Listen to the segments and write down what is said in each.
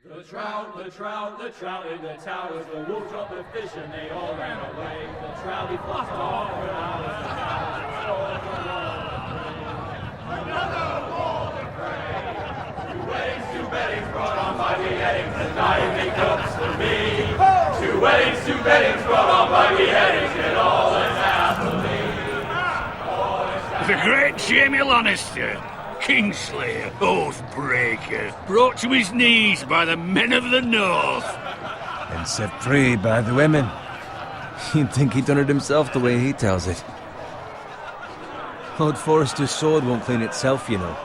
The trout in the towers, the wolves dropped the fish and they all ran away. The trout he flopped off for hours, the another wall to pray. 2 weddings, 2 beddings brought on by beheadings, and diving cups for me. 2 weddings, 2 beddings brought on by beheadings, and all is happily. The great Jamie Lannister, Kingslayer, Oathbreaker, brought to his knees by the men of the North. And set free by the women. You'd think he'd done it himself the way he tells it. Lord Forrester's sword won't clean itself, you know.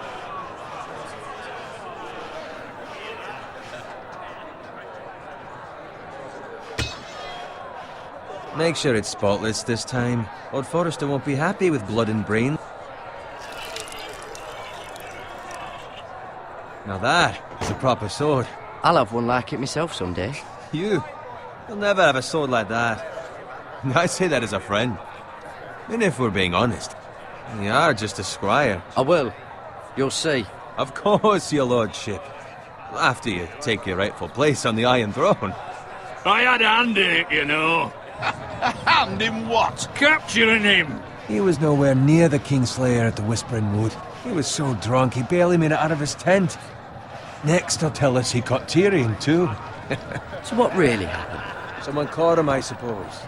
Make sure it's spotless this time. Lord Forrester won't be happy with blood and brain. Now that is a proper sword. I'll have one like it myself someday. You'll never have a sword like that. I say that as a friend. And if we're being honest, you are just a squire. I will. You'll see. Of course, your lordship. After you take your rightful place on the Iron Throne. I had a hand in it, you know. A hand in what? Capturing him. He was nowhere near the Kingslayer at the Whispering Wood. He was so drunk he barely made it out of his tent. Next he'll tell us he caught Tyrion too. So what really happened? Someone caught him, I suppose.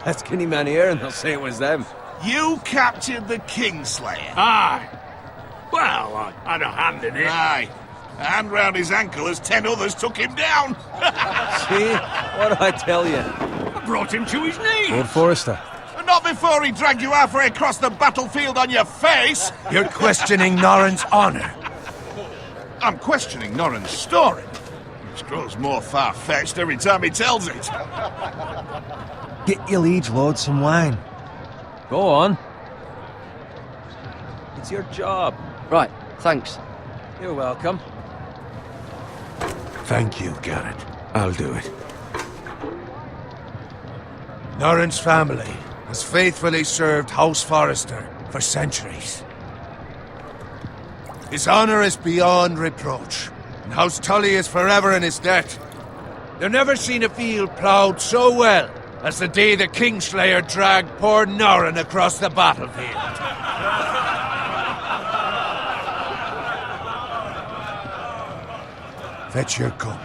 Ask any man here and they'll say it was them. You captured the Kingslayer? Aye. Well, I had a hand in it. Aye. A hand round his ankle as 10 others took him down. See? What did I tell you? I brought him to his knees. Lord Forrester. Not before he dragged you halfway across the battlefield on your face. You're questioning Norrin's honor. I'm questioning Norrin's story, which grows more far-fetched every time he tells it. Get your liege lord some wine. Go on. It's your job. Right, thanks. You're welcome. Thank you, Garrett. I'll do it. Norrin's family has faithfully served House Forrester for centuries. His honor is beyond reproach, and House Tully is forever in his debt. They've never seen a field ploughed so well as the day the Kingslayer dragged poor Norrin across the battlefield. Fetch your cup.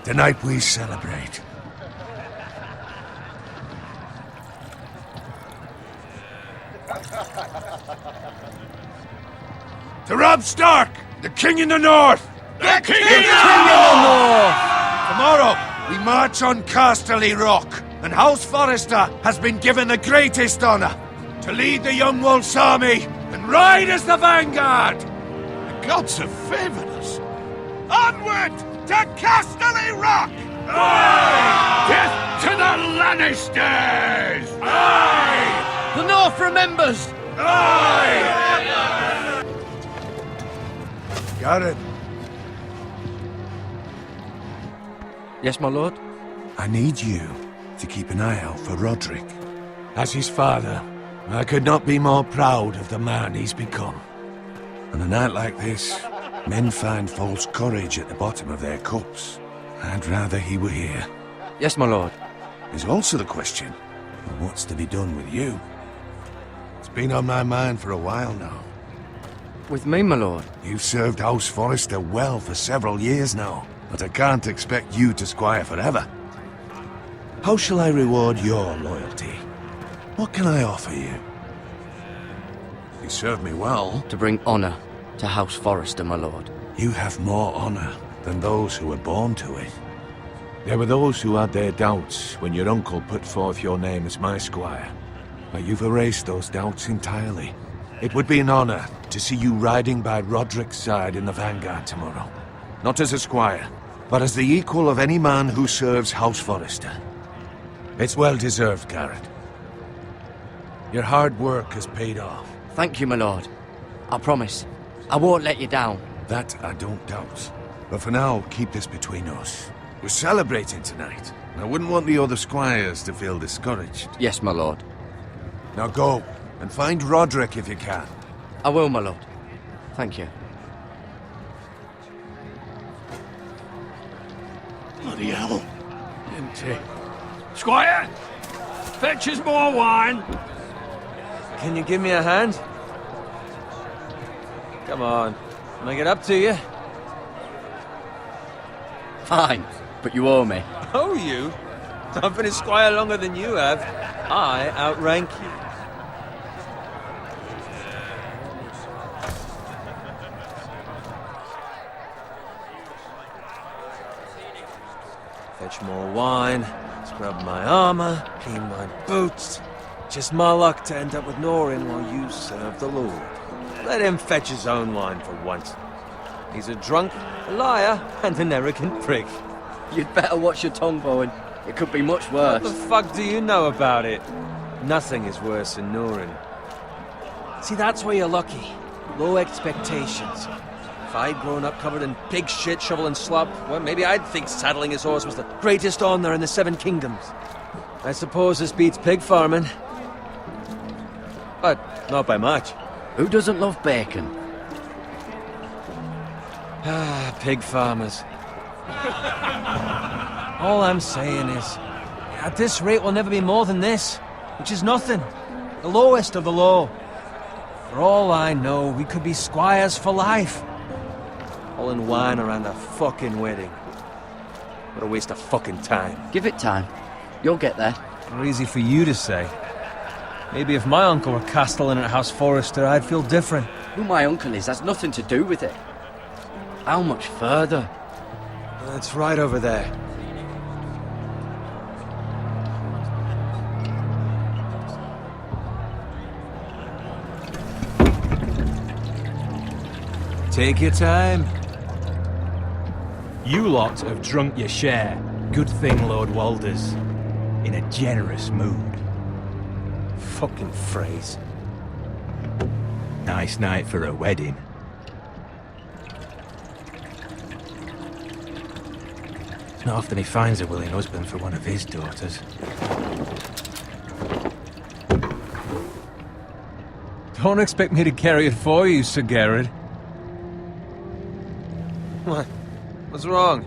Tonight we celebrate. To Robb Stark, the King in the North! The King in the North! Tomorrow, we march on Casterly Rock, and House Forrester has been given the greatest honor to lead the Young Wolf's army and ride as the vanguard! The gods have favored us. Onward to Casterly Rock! Aye! Death to the Lannisters! Aye! The North remembers! Aye! Garrett, Yes, my lord? I need you to keep an eye out for Roderick. As his father, I could not be more proud of the man he's become. On a night like this, men find false courage at the bottom of their cups. I'd rather he were here. Yes, my lord. There's also the question of what's to be done with you. It's been on my mind for a while now. With me, my lord? You've served House Forrester well for several years now, but I can't expect you to squire forever. How shall I reward your loyalty? What can I offer you? You served me well. To bring honor to House Forrester, my lord. You have more honor than those who were born to it. There were those who had their doubts when your uncle put forth your name as my squire. But you've erased those doubts entirely. It would be an honor to see you riding by Roderick's side in the vanguard tomorrow. Not as a squire, but as the equal of any man who serves House Forrester. It's well deserved, Garrett. Your hard work has paid off. Thank you, my lord. I promise. I won't let you down. That I don't doubt. But for now, keep this between us. We're celebrating tonight. I wouldn't want the other squires to feel discouraged. Yes, my lord. Now go, and find Roderick if you can. I will, my lord. Thank you. Bloody hell. Empty. Squire! Fetch us more wine! Can you give me a hand? Come on. Can I get up to you? Fine, but you owe me. Oh, you? I've been a squire longer than you have. I outrank you. Fetch more wine, scrub my armor, clean my boots. Just my luck to end up with Norin while you serve the Lord. Let him fetch his own wine for once. He's a drunk, a liar, and an arrogant prick. You'd better watch your tongue, Bowen. It could be much worse. What the fuck do you know about it? Nothing is worse than Norin. See, that's where you're lucky. Low expectations. If I'd grown up covered in pig shit, shoveling slop, well, maybe I'd think saddling his horse was the greatest honor in the Seven Kingdoms. I suppose this beats pig farming. But not by much. Who doesn't love bacon? Ah, pig farmers. All I'm saying is, at this rate we'll never be more than this, which is nothing. The lowest of the low. For all I know, we could be squires for life. Hauling wine around a fucking wedding. What a waste of fucking time. Give it time. You'll get there. Not easy for you to say. Maybe if my uncle were castellan at House Forrester, I'd feel different. Who my uncle is has nothing to do with it. How much further? That's right over there. Take your time. You lot have drunk your share. Good thing Lord Walder's in a generous mood. Fucking phrase. Nice night for a wedding. It's not often he finds a willing husband for one of his daughters. Don't expect me to carry it for you, Sir Garrett. What? What's wrong?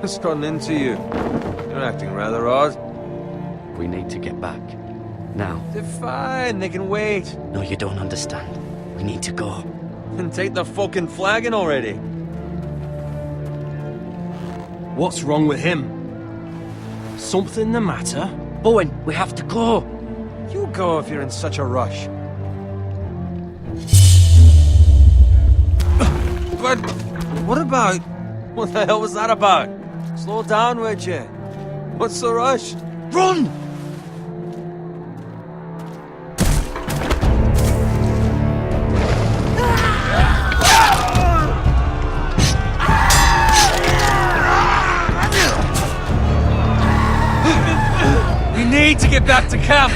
What's gotten into you? You're acting rather odd. We need to get back. Now. They're fine, they can wait. No, you don't understand. We need to go. And take the fucking flagon already. What's wrong with him? Something the matter? Bowen, we have to go. You go if you're in such a rush. But what about... What the hell was that about? Slow down, would you? What's the rush? Run! We need to get back to camp!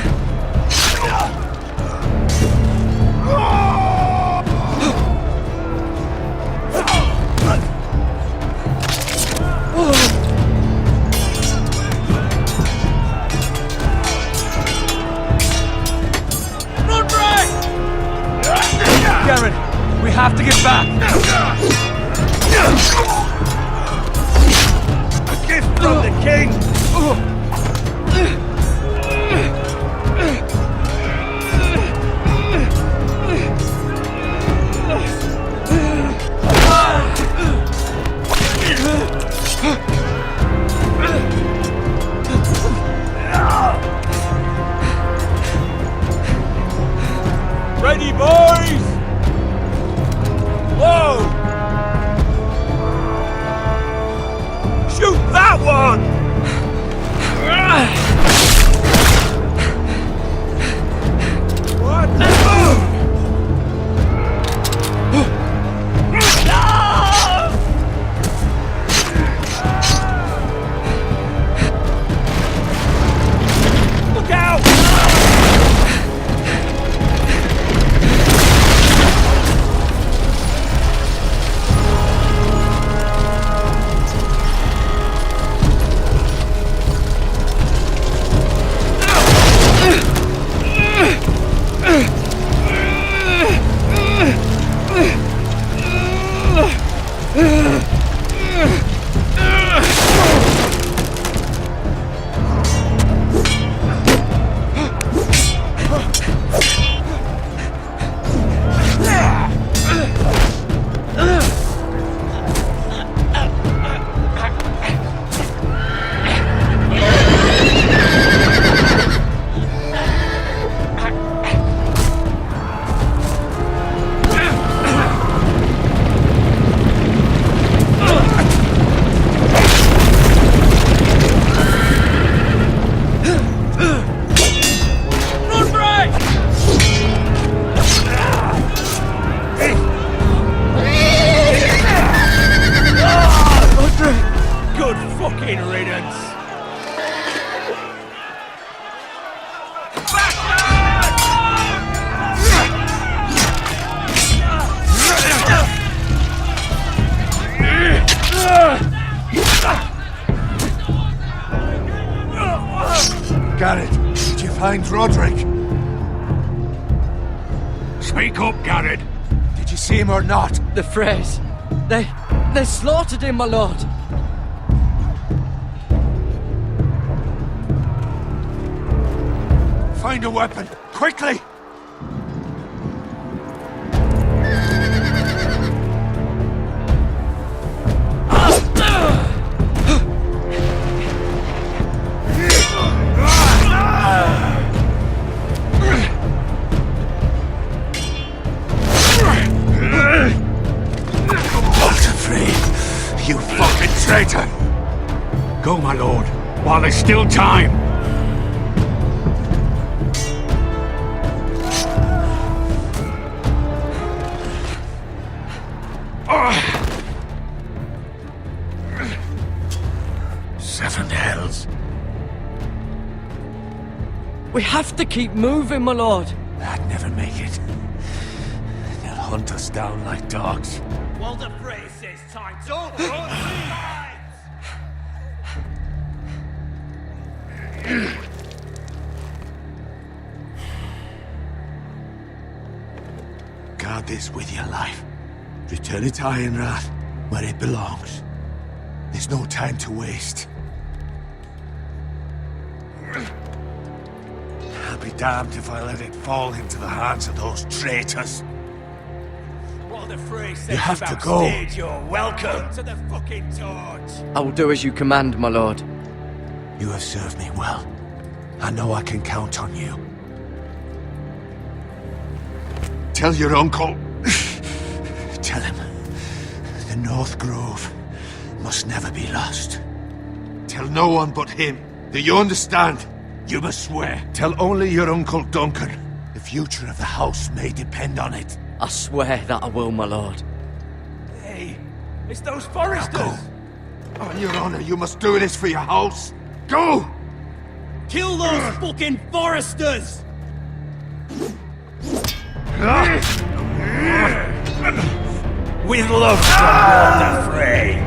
Garrett, we have to get back! A gift from the king! Ready, boys! Whoa! Shoot that one! What? Look out! Garrett, did you find Roderick? Speak up, Garrett. Did you see him or not? The Freys. They slaughtered him, my lord. Find a weapon, quickly! You fucking traitor! Go, my lord, while there's still time. Seven hells. We have to keep moving, my lord. I'd never make it. They'll hunt us down like dogs. Walder Frey says time to run. Guard this with your life. Return it to Ironrath, where it belongs. There's no time to waste. I'll be damned if I let it fall into the hands of those traitors. Walder Frey says You have to go. You're welcome to the fucking torch. I will do as you command, my lord. You have served me well. I know I can count on you. Tell your uncle. Tell him the North Grove must never be lost. Tell no one but him. Do you understand? You must swear. Tell only your Uncle Duncan. The future of the house may depend on it. I swear that I will, my lord. Hey, it's those Now foresters. go. On your honor, you must do this for your house. Go! Kill those fucking foresters. With love from Walder Frey.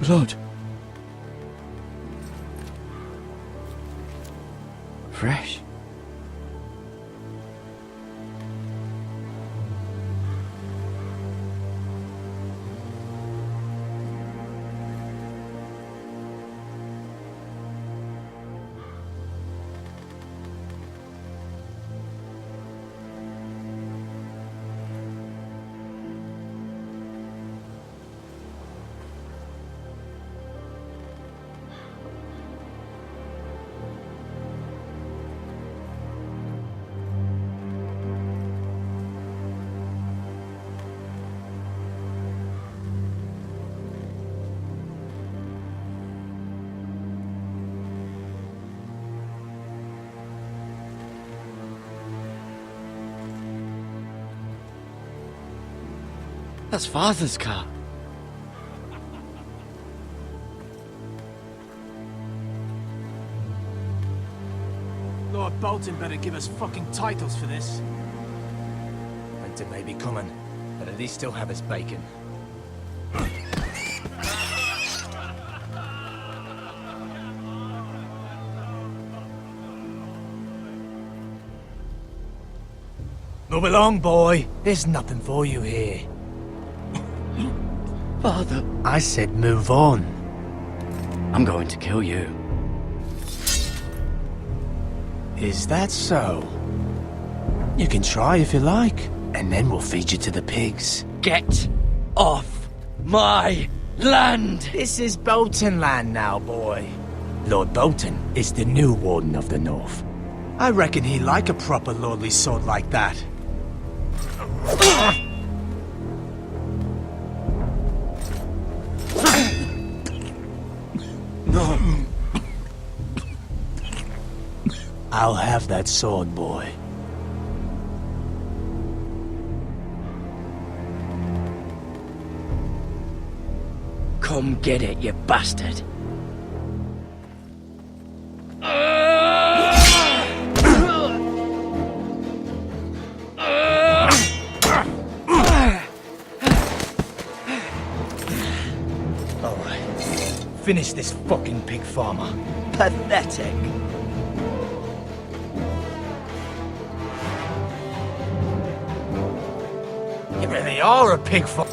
Blood. Fresh. That's Father's car. Lord Bolton better give us fucking titles for this. Winter may be coming, but at least still have his bacon. Move along, boy. There's nothing for you here. Father, I said move on. I'm going to kill you. Is that so? You can try if you like, and then we'll feed you to the pigs. Get off my land! This is Bolton land now, boy. Lord Bolton is the new Warden of the North. I reckon he'd like a proper lordly sword like that. No. I'll have that sword, boy. Come get it, you bastard. Finish this fucking pig farmer. Pathetic. You really are a pig farmer.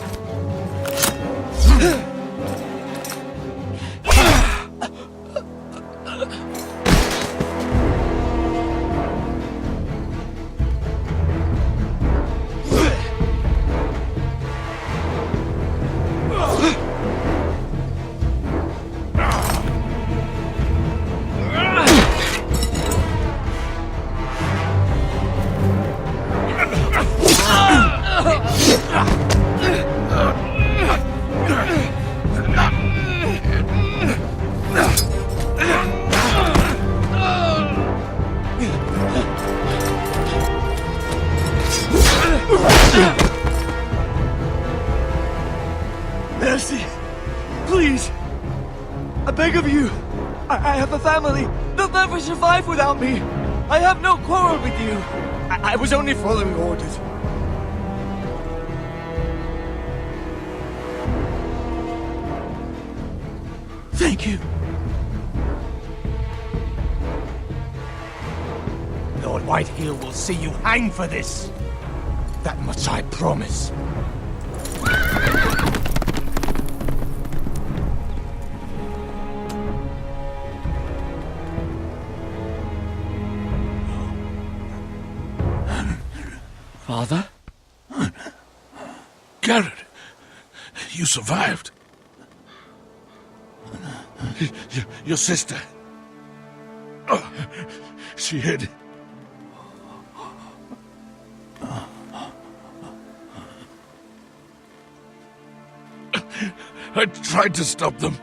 Mercy! Please! I beg of you! I have a family! They'll never survive without me! I have no quarrel with you! I was only following orders. Thank you. Lord Whitehill will see you hang for this. That much I promise. Father? Garrett, you survived. Your sister. Oh, she hid. I tried to stop them.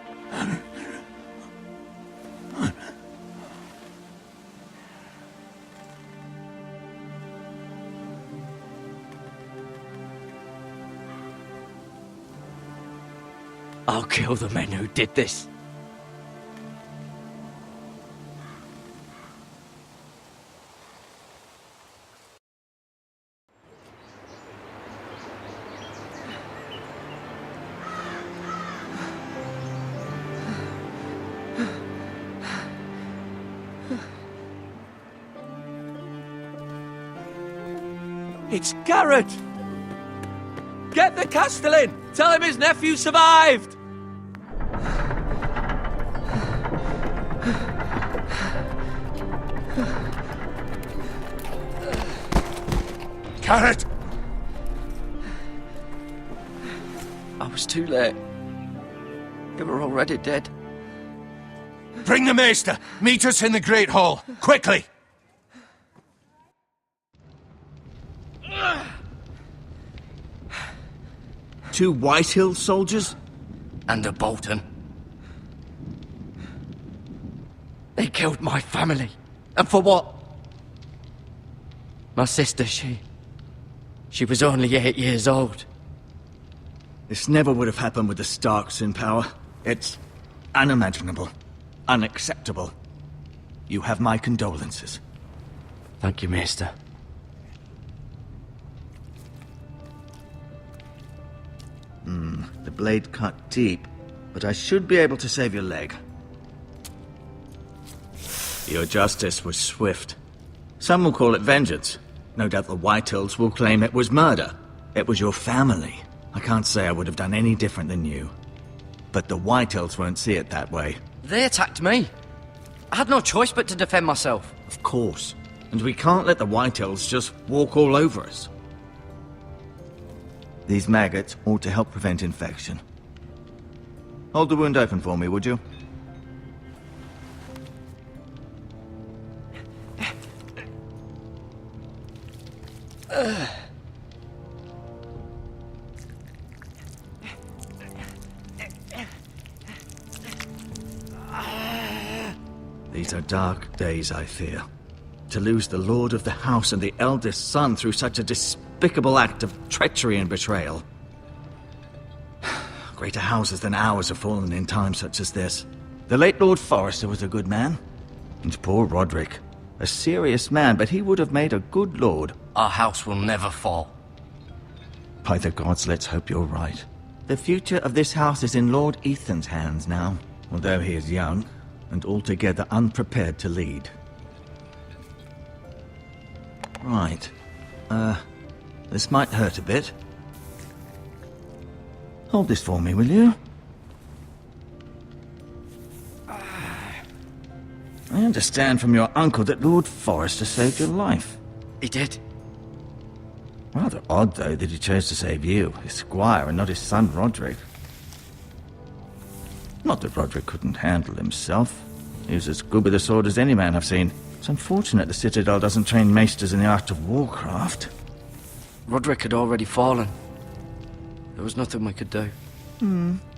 I'll kill the men who did this. It's Garrett! Get the Castellan! Tell him his nephew survived! Garrett! I was too late. They were already dead. Bring the Maester! Meet us in the Great Hall! Quickly! Two Whitehill soldiers? And a Bolton. They killed my family. And for what? My sister, she was only 8 years old. This never would have happened with the Starks in power. It's unimaginable. Unacceptable. You have my condolences. Thank you, Maester. The blade cut deep, but I should be able to save your leg. Your justice was swift. Some will call it vengeance. No doubt the Whitehills will claim it was murder. It was your family. I can't say I would have done any different than you. But the Whitehills won't see it that way. They attacked me. I had no choice but to defend myself. Of course. And we can't let the Whitehills just walk all over us. These maggots ought to help prevent infection. Hold the wound open for me, would you? These are dark days, I fear. To lose the lord of the house and the eldest son through such a despicable act of treachery and betrayal. Greater houses than ours have fallen in times such as this. The late Lord Forrester was a good man. And poor Roderick. A serious man, but he would have made a good lord. Our house will never fall. By the gods, let's hope you're right. The future of this house is in Lord Ethan's hands now, although he is young and altogether unprepared to lead. Right. This might hurt a bit. Hold this for me, will you? I understand from your uncle that Lord Forrester saved your life. He did. Rather odd, though, that he chose to save you, his squire, and not his son Roderick. Not that Roderick couldn't handle himself. He was as good with a sword as any man I've seen. It's unfortunate the Citadel doesn't train maesters in the art of warcraft. Roderick had already fallen. There was nothing we could do.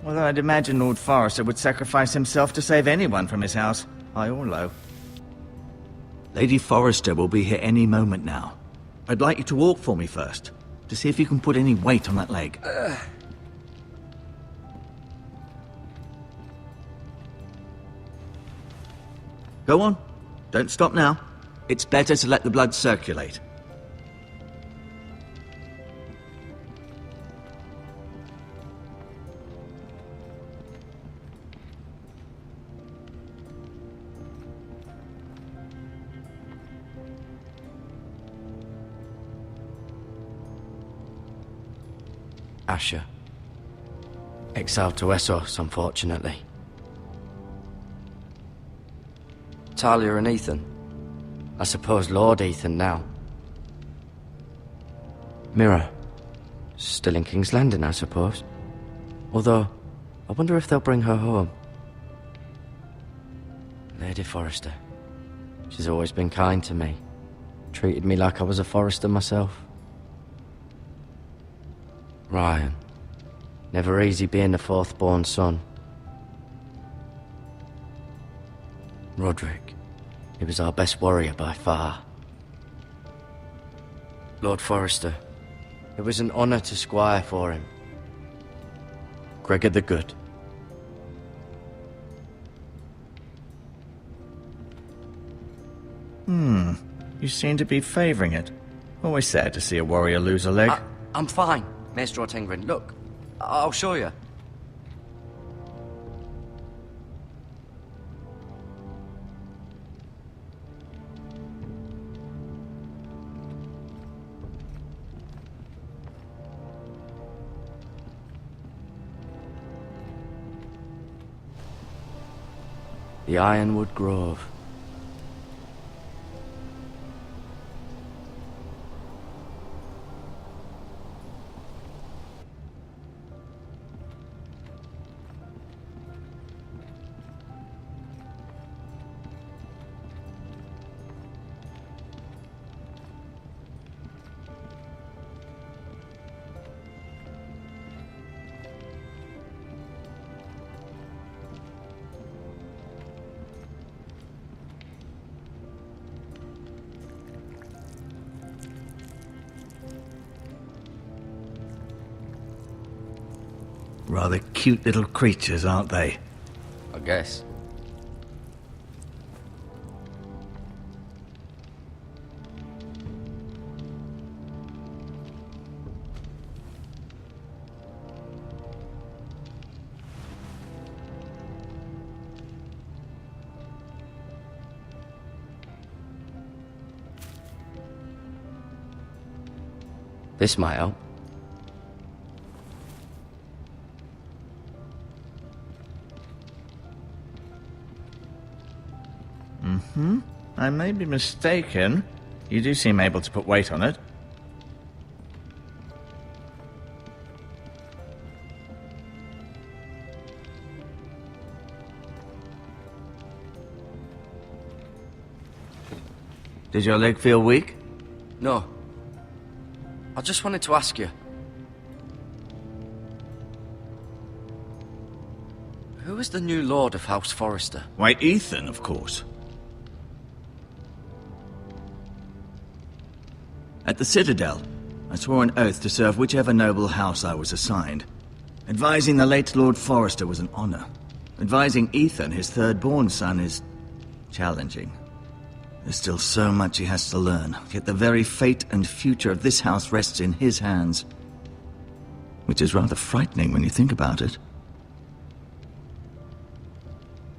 Although I'd imagine Lord Forrester would sacrifice himself to save anyone from his house, high or low. Lady Forrester will be here any moment now. I'd like you to walk for me first, to see if you can put any weight on that leg. Go on. Don't stop now. It's better to let the blood circulate. Asher. Exiled to Essos, unfortunately. Talia and Ethan. I suppose Lord Ethan now. Mira. Still in King's Landing, I suppose. Although, I wonder if they'll bring her home. Lady Forrester. She's always been kind to me. Treated me like I was a Forrester myself. Ryan. Never easy being the fourth-born son. Roderick. He was our best warrior by far. Lord Forrester. It was an honor to squire for him. Gregor the Good. You seem to be favoring it. Always sad to see a warrior lose a leg. I'm fine, Maester Ortengrin. Look, I'll show you. The Ironwood Grove. rather cute little creatures, aren't they? I guess. This might help. I may be mistaken. You do seem able to put weight on it. Does your leg feel weak? No. I just wanted to ask you. Who is the new Lord of House Forrester? Why, Ethan, of course. At the Citadel, I swore an oath to serve whichever noble house I was assigned. Advising the late Lord Forrester was an honor. Advising Ethan, his third-born son, is challenging. There's still so much he has to learn, yet the very fate and future of this house rests in his hands. Which is rather frightening when you think about it.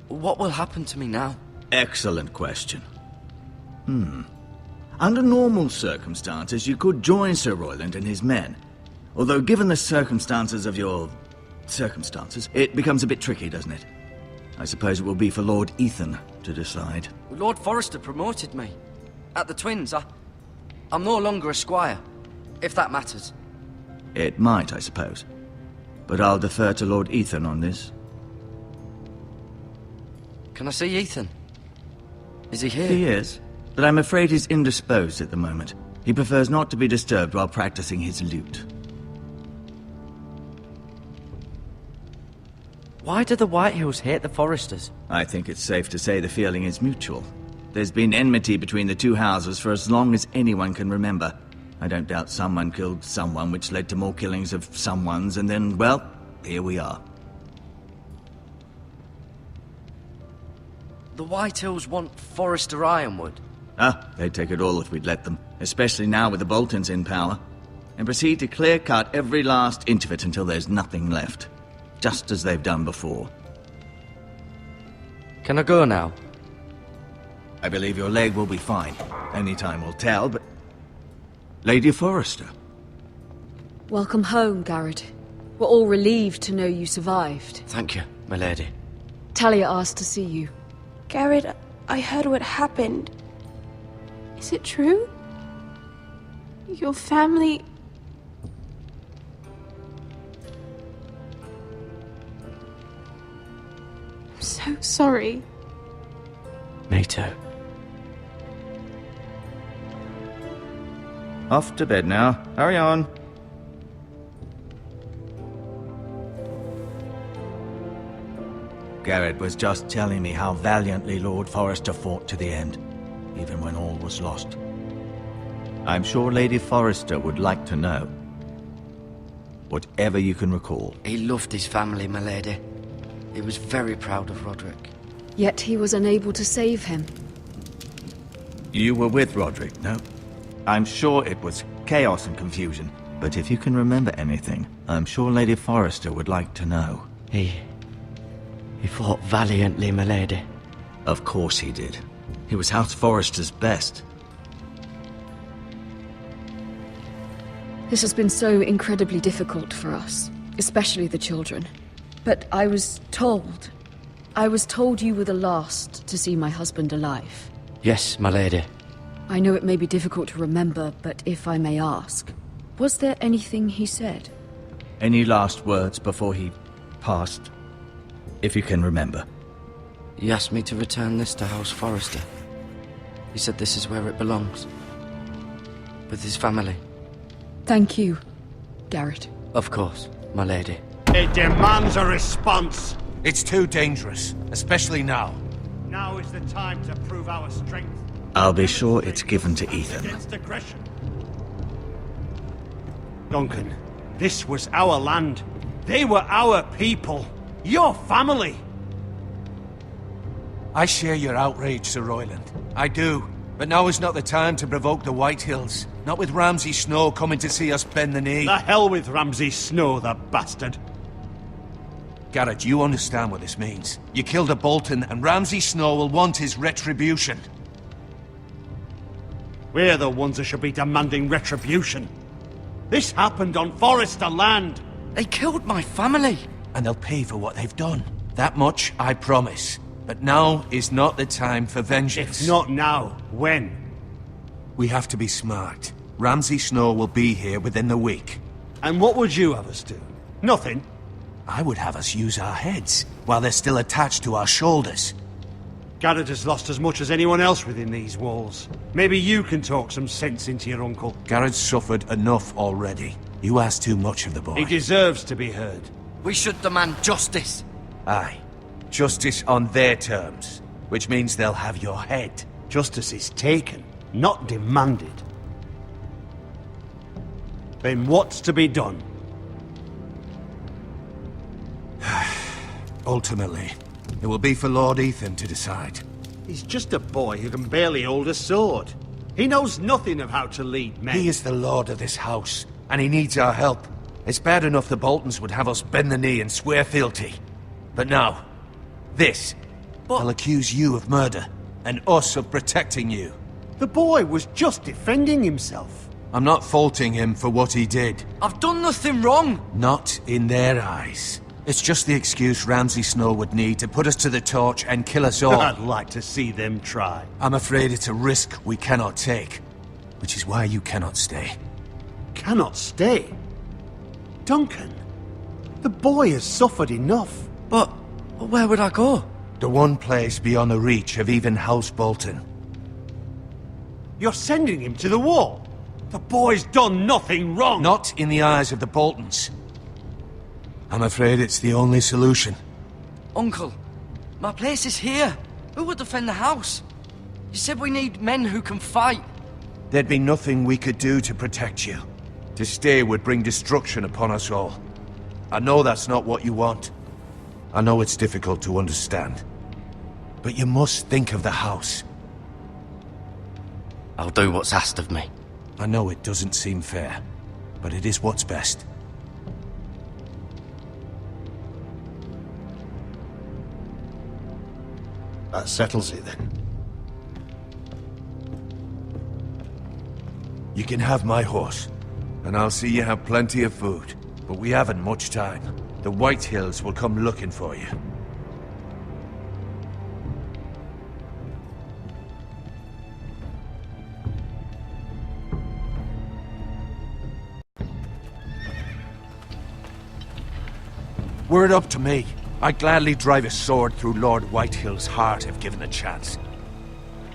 What will happen to me now? Excellent question. Under normal circumstances, you could join Sir Royland and his men. Although given the circumstances of your... circumstances, it becomes a bit tricky, doesn't it? I suppose it will be for Lord Ethan to decide. Lord Forrester promoted me. At the Twins, I'm no longer a squire, if that matters. It might, I suppose. But I'll defer to Lord Ethan on this. Can I see Ethan? Is he here? He is, but I'm afraid he's indisposed at the moment. He prefers not to be disturbed while practicing his lute. Why do the Whitehills hate the Forresters? I think it's safe to say the feeling is mutual. There's been enmity between the two houses for as long as anyone can remember. I don't doubt someone killed someone, which led to more killings of someones, and then, well, here we are. The Whitehills want Forrester Ironwood. They'd take it all if we'd let them, especially now with the Boltons in power, and proceed to clear-cut every last inch of it until there's nothing left, just as they've done before. Can I go now? I believe your leg will be fine. Only time will tell, but... Lady Forrester. Welcome home, Garrett. We're all relieved to know you survived. Thank you, my lady. Talia asked to see you. Garrett, I heard what happened. Is it true? Your family... I'm so sorry. Me too. Off to bed now. Hurry on. Garrett was just telling me how valiantly Lord Forrester fought to the end, even when all was lost. I'm sure Lady Forrester would like to know. Whatever you can recall. He loved his family, my lady. He was very proud of Roderick. Yet he was unable to save him. You were with Roderick, no? I'm sure it was chaos and confusion, but if you can remember anything, I'm sure Lady Forrester would like to know. He fought valiantly, my lady. Of course he did. He was House Forrester's best. This has been so incredibly difficult for us, especially the children. But I was told you were the last to see my husband alive. Yes, my lady. I know it may be difficult to remember, but if I may ask, was there anything he said? Any last words before he passed? If you can remember. He asked me to return this to House Forrester. He said this is where it belongs. With his family. Thank you, Garrett. Of course, my lady. It demands a response. It's too dangerous, especially now. Now is the time to prove our strength. I'll be sure it's given to Ethan. Against aggression. Duncan, this was our land. They were our people. Your family. I share your outrage, Sir Royland. I do. But now is not the time to provoke the White Hills. Not with Ramsay Snow coming to see us bend the knee. The hell with Ramsay Snow, the bastard. Garrett, you understand what this means. You killed a Bolton, and Ramsay Snow will want his retribution. We're the ones that should be demanding retribution. This happened on Forrester land. They killed my family. And they'll pay for what they've done. That much, I promise. But now is not the time for vengeance. If not now, when? We have to be smart. Ramsay Snow will be here within the week. And what would you have us do? Nothing. I would have us use our heads, while they're still attached to our shoulders. Garrett has lost as much as anyone else within these walls. Maybe you can talk some sense into your uncle. Garrett's suffered enough already. You ask too much of the boy. He deserves to be heard. We should demand justice. Aye. Justice on their terms. Which means they'll have your head. Justice is taken, not demanded. Then what's to be done? Ultimately, it will be for Lord Ethan to decide. He's just a boy who can barely hold a sword. He knows nothing of how to lead men. He is the lord of this house, and he needs our help. It's bad enough the Boltons would have us bend the knee and swear fealty. But now, this. They'll accuse you of murder, and us of protecting you. The boy was just defending himself. I'm not faulting him for what he did. I've done nothing wrong. Not in their eyes. It's just the excuse Ramsay Snow would need to put us to the torch and kill us all. I'd like to see them try. I'm afraid it's a risk we cannot take. Which is why you cannot stay. Cannot stay? Duncan, the boy has suffered enough. But where would I go? The one place beyond the reach of even House Bolton. You're sending him to the wall? The boy's done nothing wrong! Not in the eyes of the Boltons. I'm afraid it's the only solution. Uncle, my place is here. Who would defend the house? You said we need men who can fight. There'd be nothing we could do to protect you. To stay would bring destruction upon us all. I know that's not what you want. I know it's difficult to understand. But you must think of the house. I'll do what's asked of me. I know it doesn't seem fair, but it is what's best. That settles it then. You can have my horse, and I'll see you have plenty of food. But we haven't much time. The White Hills will come looking for you. Were it up to me, I'd gladly drive a sword through Lord Whitehill's heart if given the chance.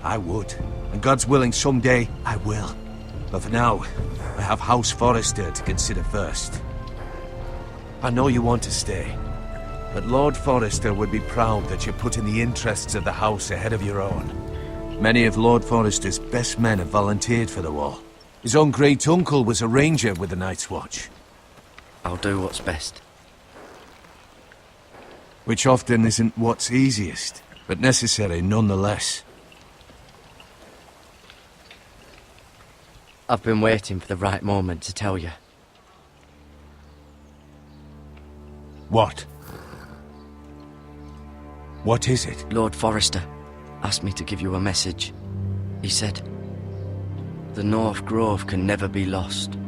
I would, and God's willing someday I will. But for now, I have House Forrester to consider first. I know you want to stay, but Lord Forrester would be proud that you're putting the interests of the house ahead of your own. Many of Lord Forrester's best men have volunteered for the wall. His own great-uncle was a ranger with the Night's Watch. I'll do what's best. Which often isn't what's easiest, but necessary nonetheless. I've been waiting for the right moment to tell you. What? What is it? Lord Forrester asked me to give you a message. He said, the North Grove can never be lost.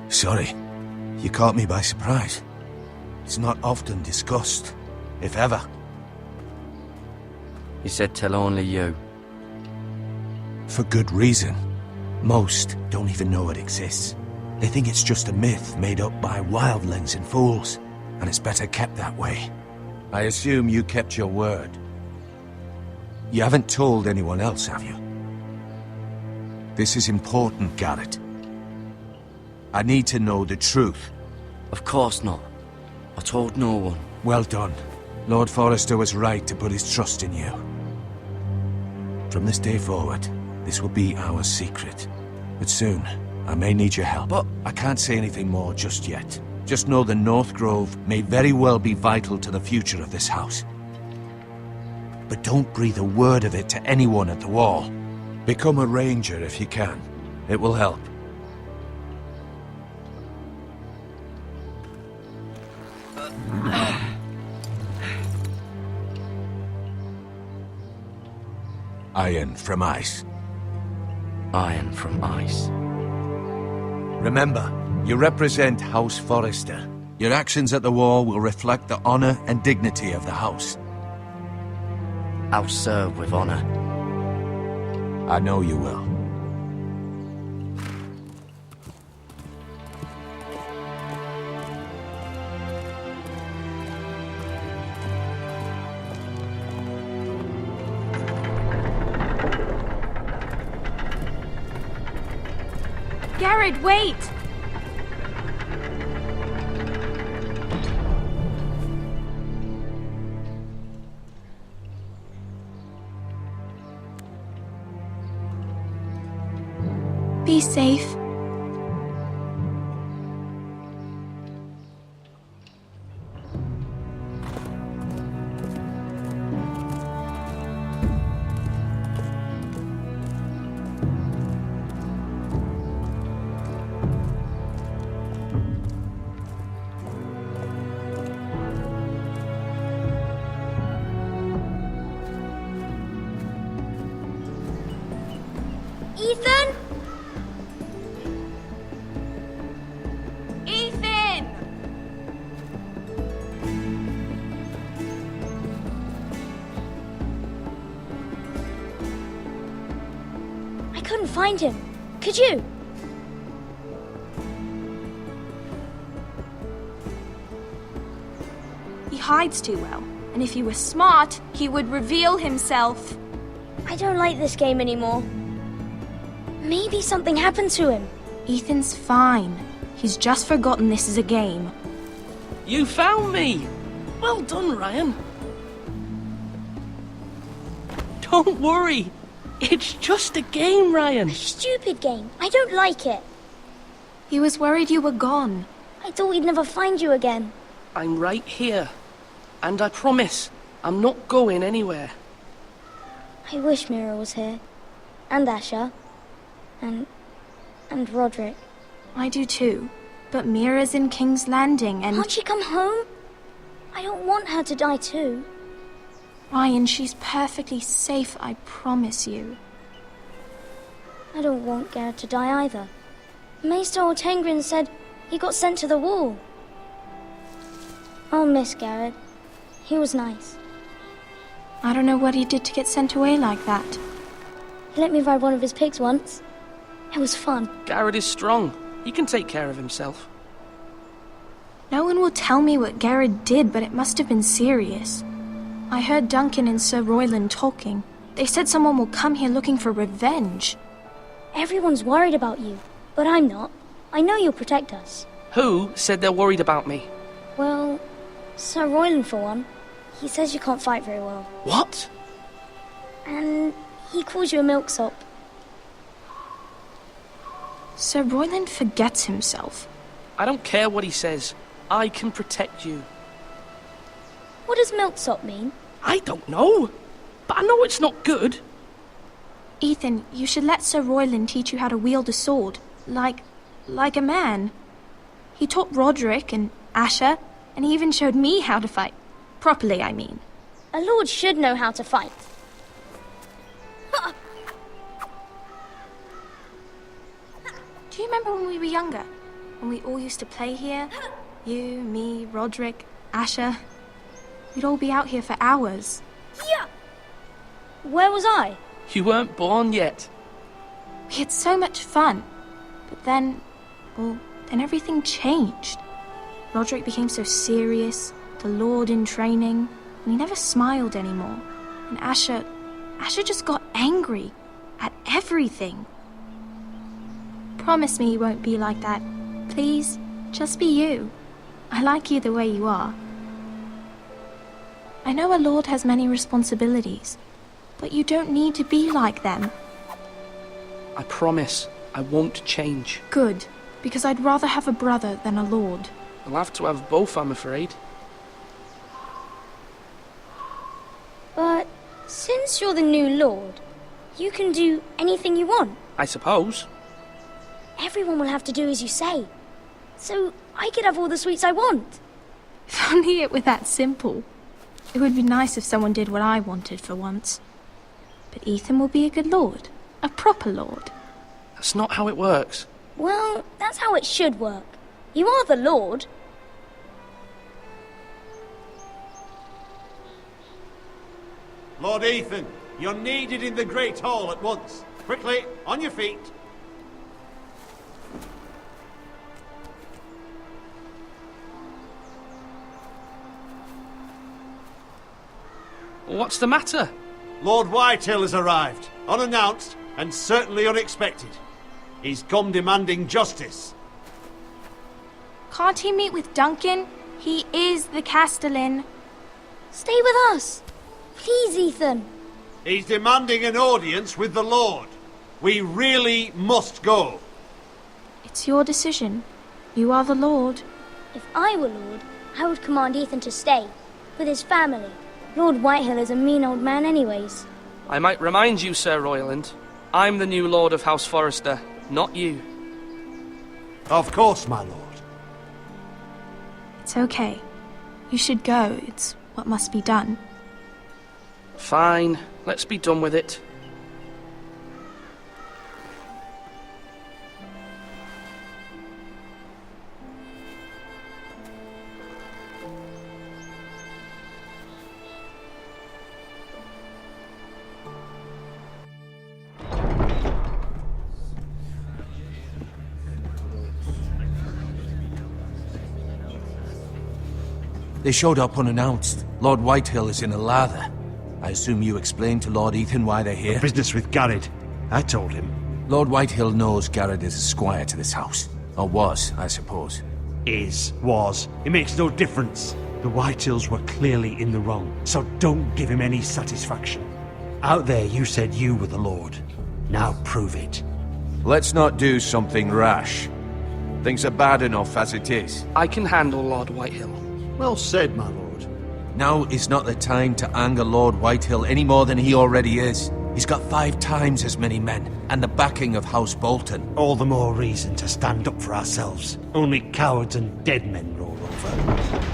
Sorry, you caught me by surprise. It's not often discussed, if ever. He said tell only you. For good reason. Most don't even know it exists. They think it's just a myth made up by wildlings and fools, and it's better kept that way. I assume you kept your word. You haven't told anyone else, have you? This is important, Garrett. I need to know the truth. Of course not. I told no one. Well done. Lord Forrester was right to put his trust in you. From this day forward, this will be our secret. But soon, I may need your help, but I can't say anything more just yet. Just know the North Grove may very well be vital to the future of this house. But don't breathe a word of it to anyone at the Wall. Become a ranger if you can. It will help. Iron from ice. Iron from ice. Remember, you represent House Forrester. Your actions at the Wall will reflect the honor and dignity of the house. I'll serve with honor. I know you will. Garrett, wait! Be safe. Ethan? Ethan! I couldn't find him. Could you? He hides too well, and if he were smart, he would reveal himself. I don't like this game anymore. Maybe something happened to him. Ethan's fine. He's just forgotten this is a game. You found me! Well done, Ryan. Don't worry. It's just a game, Ryan. A stupid game. I don't like it. He was worried you were gone. I thought we'd never find you again. I'm right here. And I promise, I'm not going anywhere. I wish Mira was here. And Asher. And Roderick. I do too. But Mira's in King's Landing and... Can't she come home? I don't want her to die too. Ryan, she's perfectly safe, I promise you. I don't want Garrett to die either. Maester Ortengrin said he got sent to the Wall. I'll miss Garrett. He was nice. I don't know what he did to get sent away like that. He let me ride one of his pigs once. It was fun. Garrett is strong. He can take care of himself. No one will tell me what Garrett did, but it must have been serious. I heard Duncan and Sir Royland talking. They said someone will come here looking for revenge. Everyone's worried about you, but I'm not. I know you'll protect us. Who said they're worried about me? Well, Sir Royland for one. He says you can't fight very well. What? And he calls you a milksop. Sir Royland forgets himself. I don't care what he says. I can protect you. What does milksop mean? I don't know. But I know it's not good. Ethan, you should let Sir Royland teach you how to wield a sword. Like a man. He taught Roderick and Asher, and he even showed me how to fight. Properly, I mean. A lord should know how to fight. Do you remember when we were younger? When we all used to play here? You, me, Roderick, Asher. We'd all be out here for hours. Yeah. Where was I? You weren't born yet. We had so much fun. But then everything changed. Roderick became so serious, the Lord in training, and he never smiled anymore. And Asher just got angry at everything. Promise me you won't be like that. Please, just be you. I like you the way you are. I know a lord has many responsibilities, but you don't need to be like them. I promise. I won't change. Good, because I'd rather have a brother than a lord. I'll have to have both, I'm afraid. But since you're the new lord, you can do anything you want. I suppose. Everyone will have to do as you say. So I could have all the sweets I want. If only it were that simple. It would be nice if someone did what I wanted for once. But Ethan will be a good lord. A proper lord. That's not how it works. Well, that's how it should work. You are the lord. Lord Ethan, you're needed in the Great Hall at once. Quickly, on your feet. What's the matter? Lord Whitehill has arrived, unannounced and certainly unexpected. He's come demanding justice. Can't he meet with Duncan? He is the Castellan. Stay with us. Please, Ethan. He's demanding an audience with the Lord. We really must go. It's your decision. You are the lord. If I were lord, I would command Ethan to stay, with his family. Lord Whitehill is a mean old man anyways. I might remind you, Sir Royland, I'm the new Lord of House Forrester, not you. Of course, my lord. It's okay. You should go. It's what must be done. Fine, let's be done with it. They showed up unannounced. Lord Whitehill is in a lather. I assume you explained to Lord Ethan why they're here? Business with Garrett. I told him. Lord Whitehill knows Garrett is a squire to this house. Or was, I suppose. Was. It makes no difference. The Whitehills were clearly in the wrong, so don't give him any satisfaction. Out there you said you were the Lord. Now prove it. Let's not do something rash. Things are bad enough as it is. I can handle Lord Whitehill. Well said, my lord. Now is not the time to anger Lord Whitehill any more than he already is. He's got 5 times as many men, and the backing of House Bolton. All the more reason to stand up for ourselves. Only cowards and dead men roll over.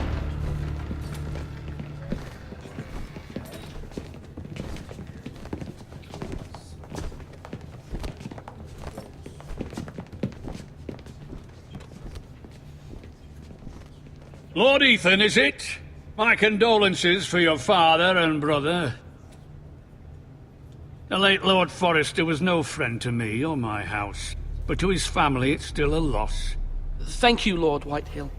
Lord Ethan, is it? My condolences for your father and brother. The late Lord Forrester was no friend to me or my house, but to his family it's still a loss. Thank you, Lord Whitehill.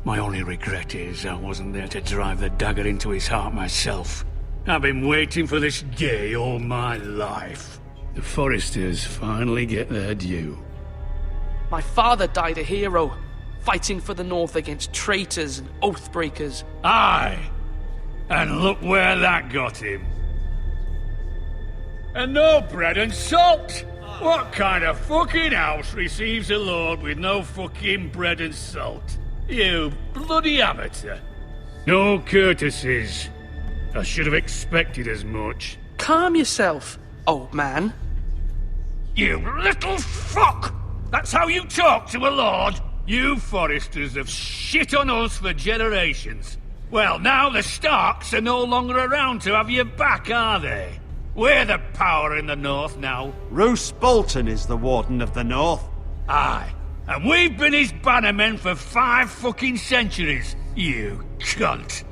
My only regret is I wasn't there to drive the dagger into his heart myself. I've been waiting for this day all my life. The Forresters finally get their due. My father died a hero, fighting for the North against traitors and oathbreakers. Aye! And look where that got him. And no bread and salt! What kind of fucking house receives a lord with no fucking bread and salt? You bloody amateur. No courtesies. I should have expected as much. Calm yourself, old man. You little fuck! That's how you talk to a lord? You Forresters have shit on us for generations. Well, now the Starks are no longer around to have your back, are they? We're the power in the North now. Roose Bolton is the Warden of the North. Aye. And we've been his bannermen for 5 fucking centuries. You cunt.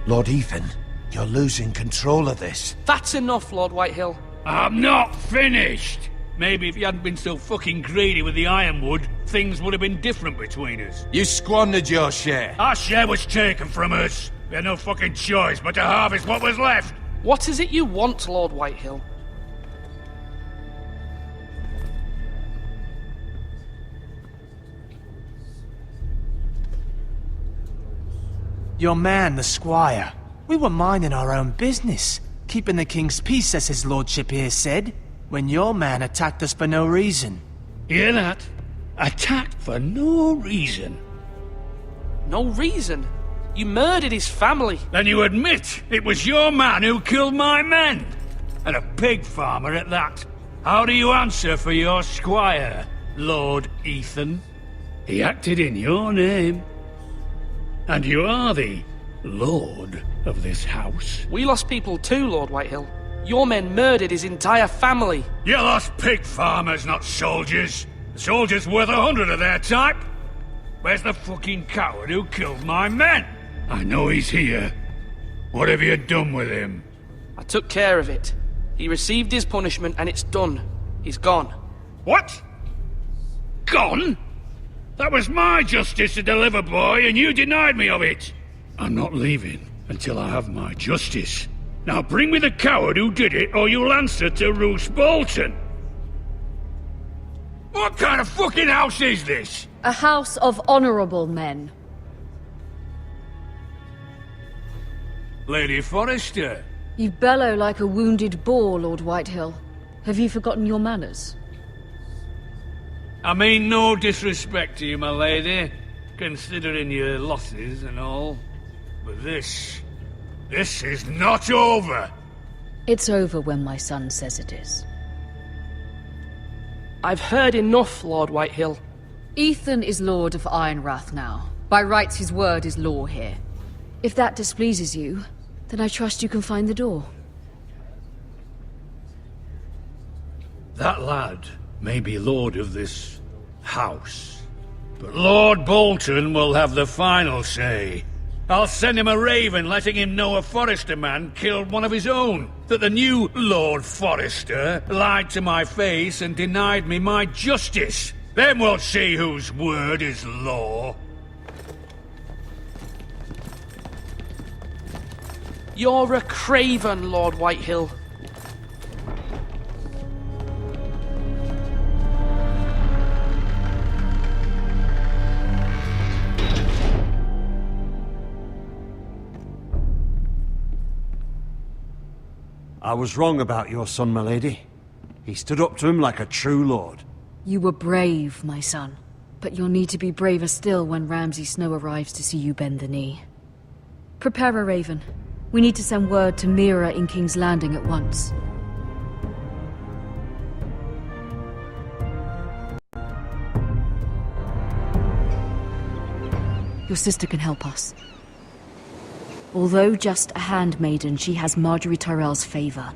Lord Ethan, you're losing control of this. That's enough, Lord Whitehill. I'm not finished. Maybe if you hadn't been so fucking greedy with the ironwood, things would have been different between us. You squandered your share. Our share was taken from us. We had no fucking choice but to harvest what was left. What is it you want, Lord Whitehill? Your man, the squire. We were minding our own business. Keeping the king's peace, as his lordship here said, when your man attacked us for no reason. Hear that? Attacked for no reason. No reason? You murdered his family. Then you admit it was your man who killed my men. And a pig farmer at that. How do you answer for your squire, Lord Ethan? He acted in your name. And you are the lord of this house. We lost people too, Lord Whitehill. Your men murdered his entire family. You lost pig farmers, not soldiers. The soldiers worth 100 of their type. Where's the fucking coward who killed my men? I know he's here. What have you done with him? I took care of it. He received his punishment and it's done. He's gone. What? Gone? That was my justice to deliver, boy, and you denied me of it. I'm not leaving until I have my justice. Now bring me the coward who did it, or you'll answer to Roose Bolton. What kind of fucking house is this? A house of honorable men. Lady Forrester. You bellow like a wounded boar, Lord Whitehill. Have you forgotten your manners? I mean no disrespect to you, my lady, considering your losses and all. But this is not over. It's over when my son says it is. I've heard enough, Lord Whitehill. Ethan is Lord of Ironrath now. By rights, his word is law here. If that displeases you, then I trust you can find the door. That lad may be lord of this house, but Lord Bolton will have the final say. I'll send him a raven letting him know a Forrester man killed one of his own, that the new Lord Forrester lied to my face and denied me my justice. Then we'll see whose word is law. You're a craven, Lord Whitehill. I was wrong about your son, my lady. He stood up to him like a true lord. You were brave, my son. But you'll need to be braver still when Ramsay Snow arrives to see you bend the knee. Prepare a raven. We need to send word to Mira in King's Landing at once. Your sister can help us. Although just a handmaiden, she has Marjorie Tyrell's favor.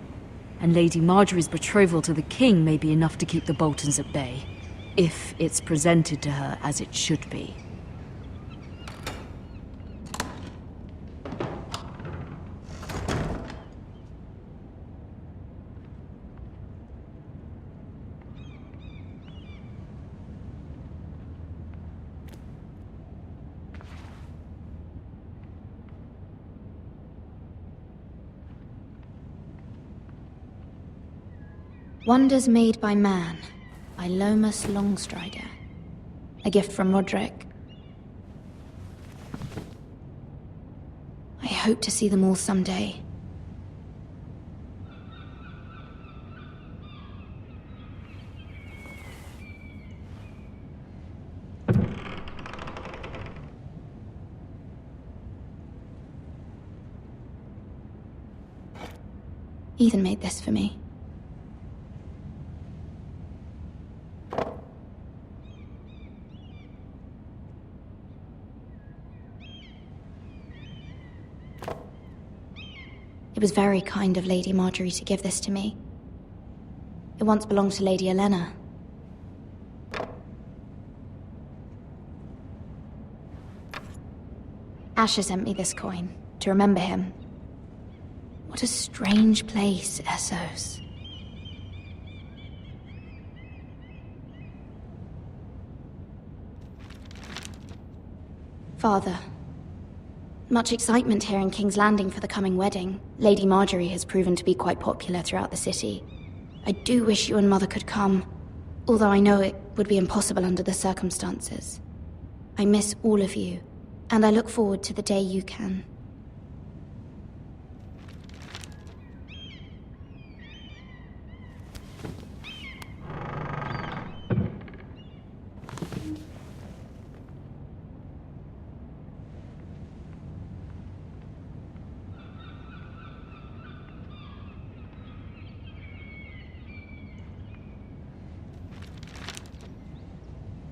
And Lady Marjorie's betrothal to the king may be enough to keep the Boltons at bay. If it's presented to her as it should be. Wonders Made by Man, by Lomas Longstrider. A gift from Roderick. I hope to see them all someday. Ethan made this for me. It was very kind of Lady Marjorie to give this to me. It once belonged to Lady Elena. Asher sent me this coin, to remember him. What a strange place, Essos. Father. Much excitement here in King's Landing for the coming wedding. Lady Marjorie has proven to be quite popular throughout the city. I do wish you and Mother could come, although I know it would be impossible under the circumstances. I miss all of you, and I look forward to the day you can.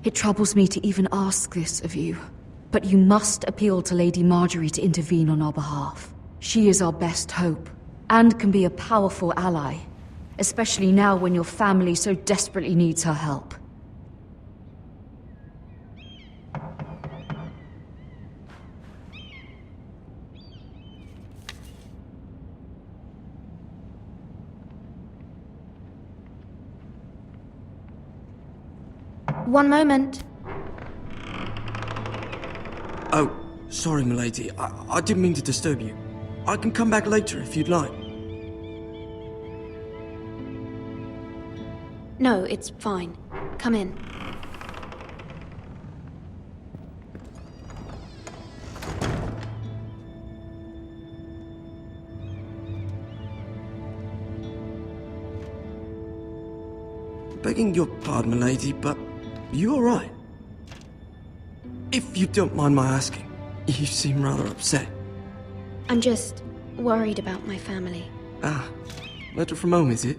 It troubles me to even ask this of you, but you must appeal to Lady Marjorie to intervene on our behalf. She is our best hope, and can be a powerful ally, especially now when your family so desperately needs her help. One moment. Oh, sorry, milady. I didn't mean to disturb you. I can come back later if you'd like. No, it's fine. Come in. Begging your pardon, milady, but you all right? If you don't mind my asking, you seem rather upset. I'm just worried about my family. Ah, letter from home, is it?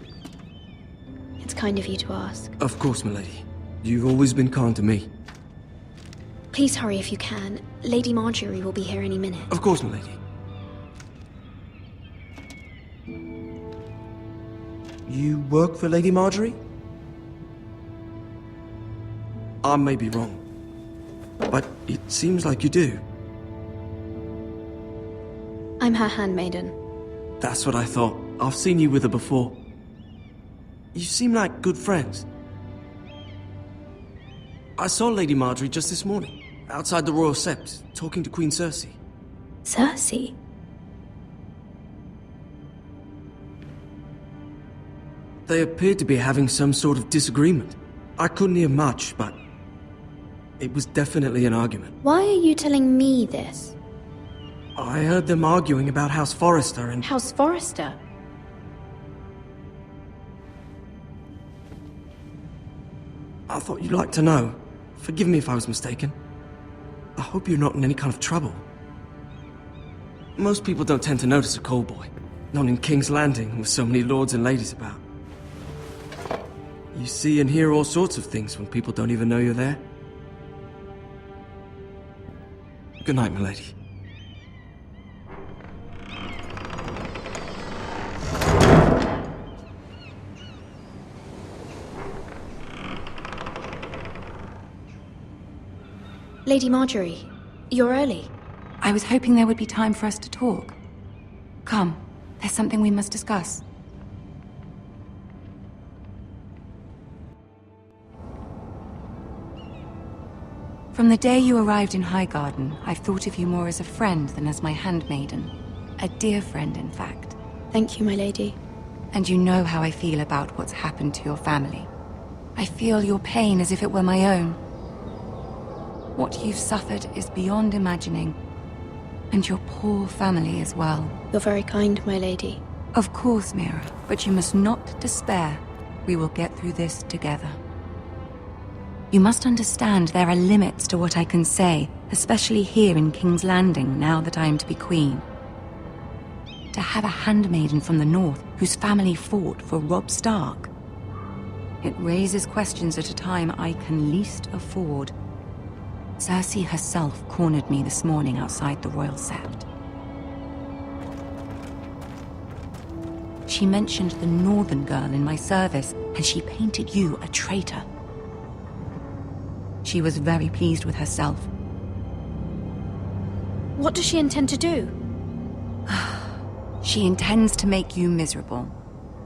It's kind of you to ask. Of course, milady. You've always been kind to me. Please hurry if you can. Lady Marjorie will be here any minute. Of course, milady. You work for Lady Marjorie? I may be wrong, but it seems like you do. I'm her handmaiden. That's what I thought. I've seen you with her before. You seem like good friends. I saw Lady Marjorie just this morning, outside the Royal Sept, talking to Queen Cersei. Cersei? They appeared to be having some sort of disagreement. I couldn't hear much, but it was definitely an argument. Why are you telling me this? I heard them arguing about House Forrester and... House Forrester? I thought you'd like to know. Forgive me if I was mistaken. I hope you're not in any kind of trouble. Most people don't tend to notice a call boy. Not in King's Landing, with so many lords and ladies about. You see and hear all sorts of things when people don't even know you're there. Good night, milady. Lady Marjorie, you're early. I was hoping there would be time for us to talk. Come, there's something we must discuss. From the day you arrived in Highgarden, I've thought of you more as a friend than as my handmaiden. A dear friend, in fact. Thank you, my lady. And you know how I feel about what's happened to your family. I feel your pain as if it were my own. What you've suffered is beyond imagining. And your poor family as well. You're very kind, my lady. Of course, Mira, but you must not despair. We will get through this together. You must understand there are limits to what I can say, especially here in King's Landing, now that I am to be queen. To have a handmaiden from the north whose family fought for Robb Stark. It raises questions at a time I can least afford. Cersei herself cornered me this morning outside the Royal Sept. She mentioned the northern girl in my service, and she painted you a traitor. She was very pleased with herself. What does she intend to do? She intends to make you miserable,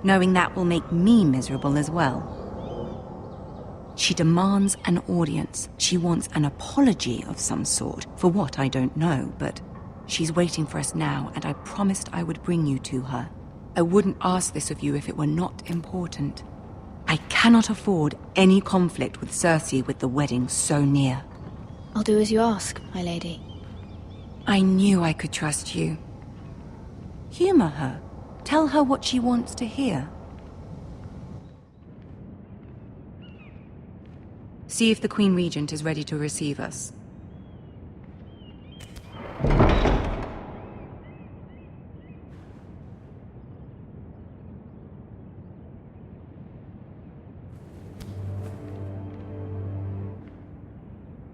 knowing that will make me miserable as well. She demands an audience. She wants an apology of some sort, for what I don't know, but she's waiting for us now, and I promised I would bring you to her. I wouldn't ask this of you if it were not important. I cannot afford any conflict with Cersei with the wedding so near. I'll do as you ask, my lady. I knew I could trust you. Humor her. Tell her what she wants to hear. See if the Queen Regent is ready to receive us.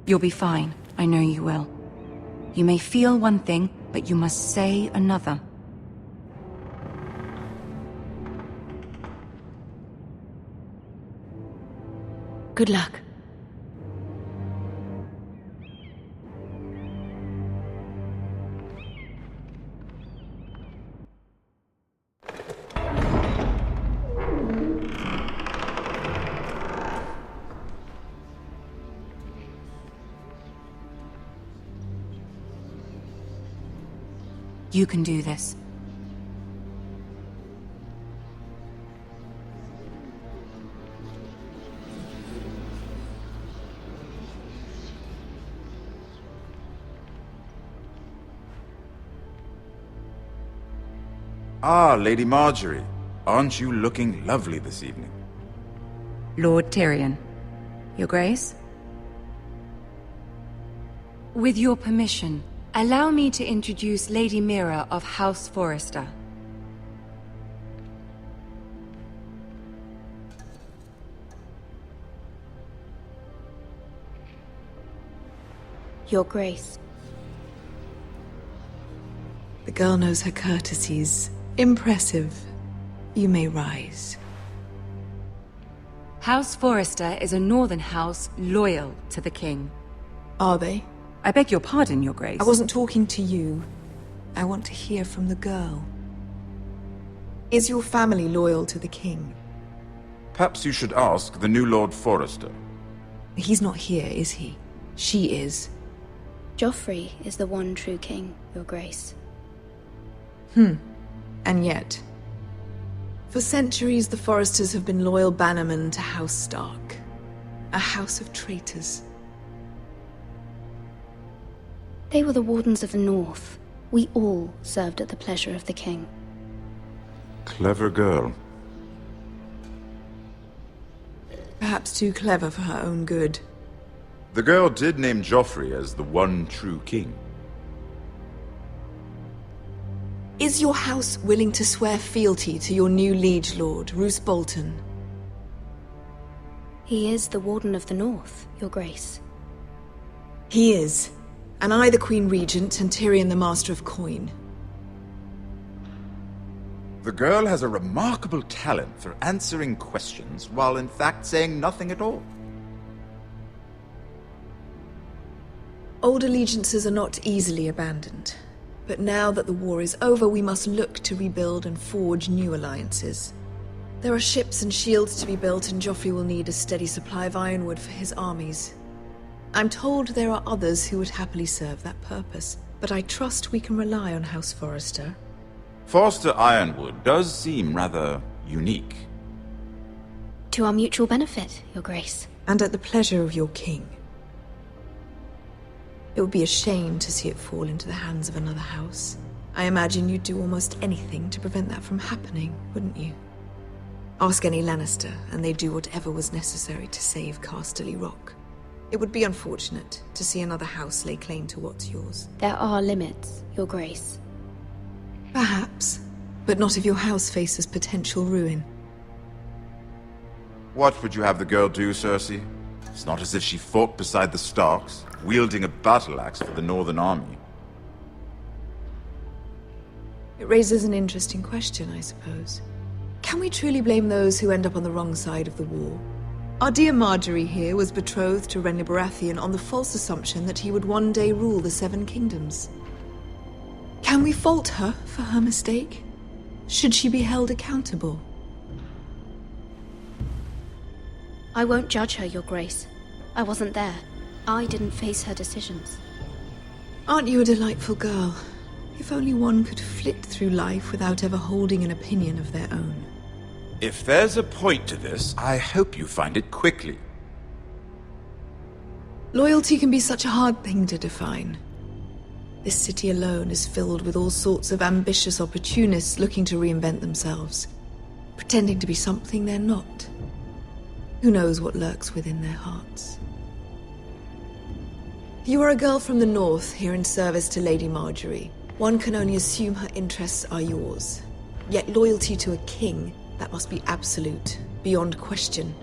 You'll be fine. I know you will. You may feel one thing, but you must say another. Good luck. You can do this. Ah, Lady Marjorie. Aren't you looking lovely this evening? Lord Tyrion. Your Grace? With your permission, allow me to introduce Lady Mira of House Forrester. Your Grace. The girl knows her courtesies. Impressive. You may rise. House Forrester is a northern house loyal to the king. Are they? I beg your pardon, Your Grace. I wasn't talking to you. I want to hear from the girl. Is your family loyal to the king? Perhaps you should ask the new Lord Forrester. He's not here, is he? She is. Joffrey is the one true king, Your Grace. And yet, for centuries the Forresters have been loyal bannermen to House Stark. A house of traitors. They were the Wardens of the North. We all served at the pleasure of the king. Clever girl. Perhaps too clever for her own good. The girl did name Joffrey as the one true king. Is your house willing to swear fealty to your new liege lord, Roose Bolton? He is the Warden of the North, Your Grace. He is. And I the Queen Regent and Tyrion the Master of Coin. The girl has a remarkable talent for answering questions while in fact saying nothing at all. Old allegiances are not easily abandoned. But now that the war is over, we must look to rebuild and forge new alliances. There are ships and shields to be built, and Joffrey will need a steady supply of ironwood for his armies. I'm told there are others who would happily serve that purpose, but I trust we can rely on House Forrester. Forster Ironwood does seem rather unique. To our mutual benefit, Your Grace. And at the pleasure of your king. It would be a shame to see it fall into the hands of another house. I imagine you'd do almost anything to prevent that from happening, wouldn't you? Ask any Lannister, and they'd do whatever was necessary to save Casterly Rock. It would be unfortunate to see another house lay claim to what's yours. There are limits, Your Grace. Perhaps, but not if your house faces potential ruin. What would you have the girl do, Cersei? It's not as if she fought beside the Starks, wielding a battle axe for the Northern Army. It raises an interesting question, I suppose. Can we truly blame those who end up on the wrong side of the war? Our dear Marjorie here was betrothed to Renly Baratheon on the false assumption that he would one day rule the Seven Kingdoms. Can we fault her for her mistake? Should she be held accountable? I won't judge her, Your Grace. I wasn't there. I didn't face her decisions. Aren't you a delightful girl? If only one could flit through life without ever holding an opinion of their own. If there's a point to this, I hope you find it quickly. Loyalty can be such a hard thing to define. This city alone is filled with all sorts of ambitious opportunists looking to reinvent themselves, pretending to be something they're not. Who knows what lurks within their hearts? You are a girl from the north, here in service to Lady Marjorie. One can only assume her interests are yours. Yet loyalty to a king, that must be absolute, beyond question.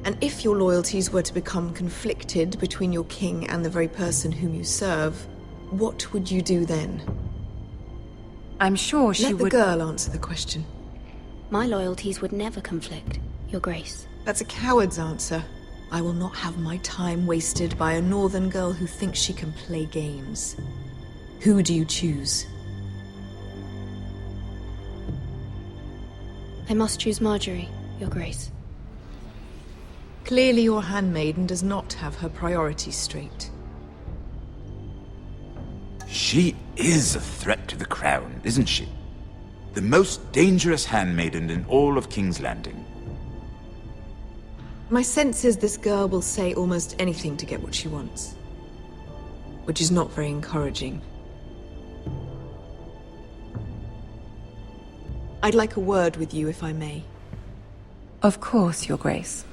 And if your loyalties were to become conflicted between your king and the very person whom you serve, what would you do then? I'm sure she would... would... Let the girl answer the question. My loyalties would never conflict, Your Grace. That's a coward's answer. I will not have my time wasted by a northern girl who thinks she can play games. Who do you choose? I must choose Marjorie, Your Grace. Clearly your handmaiden does not have her priorities straight. She is a threat to the crown, isn't she? The most dangerous handmaiden in all of King's Landing. My sense is this girl will say almost anything to get what she wants. Which is not very encouraging. I'd like a word with you, if I may. Of course, Your Grace.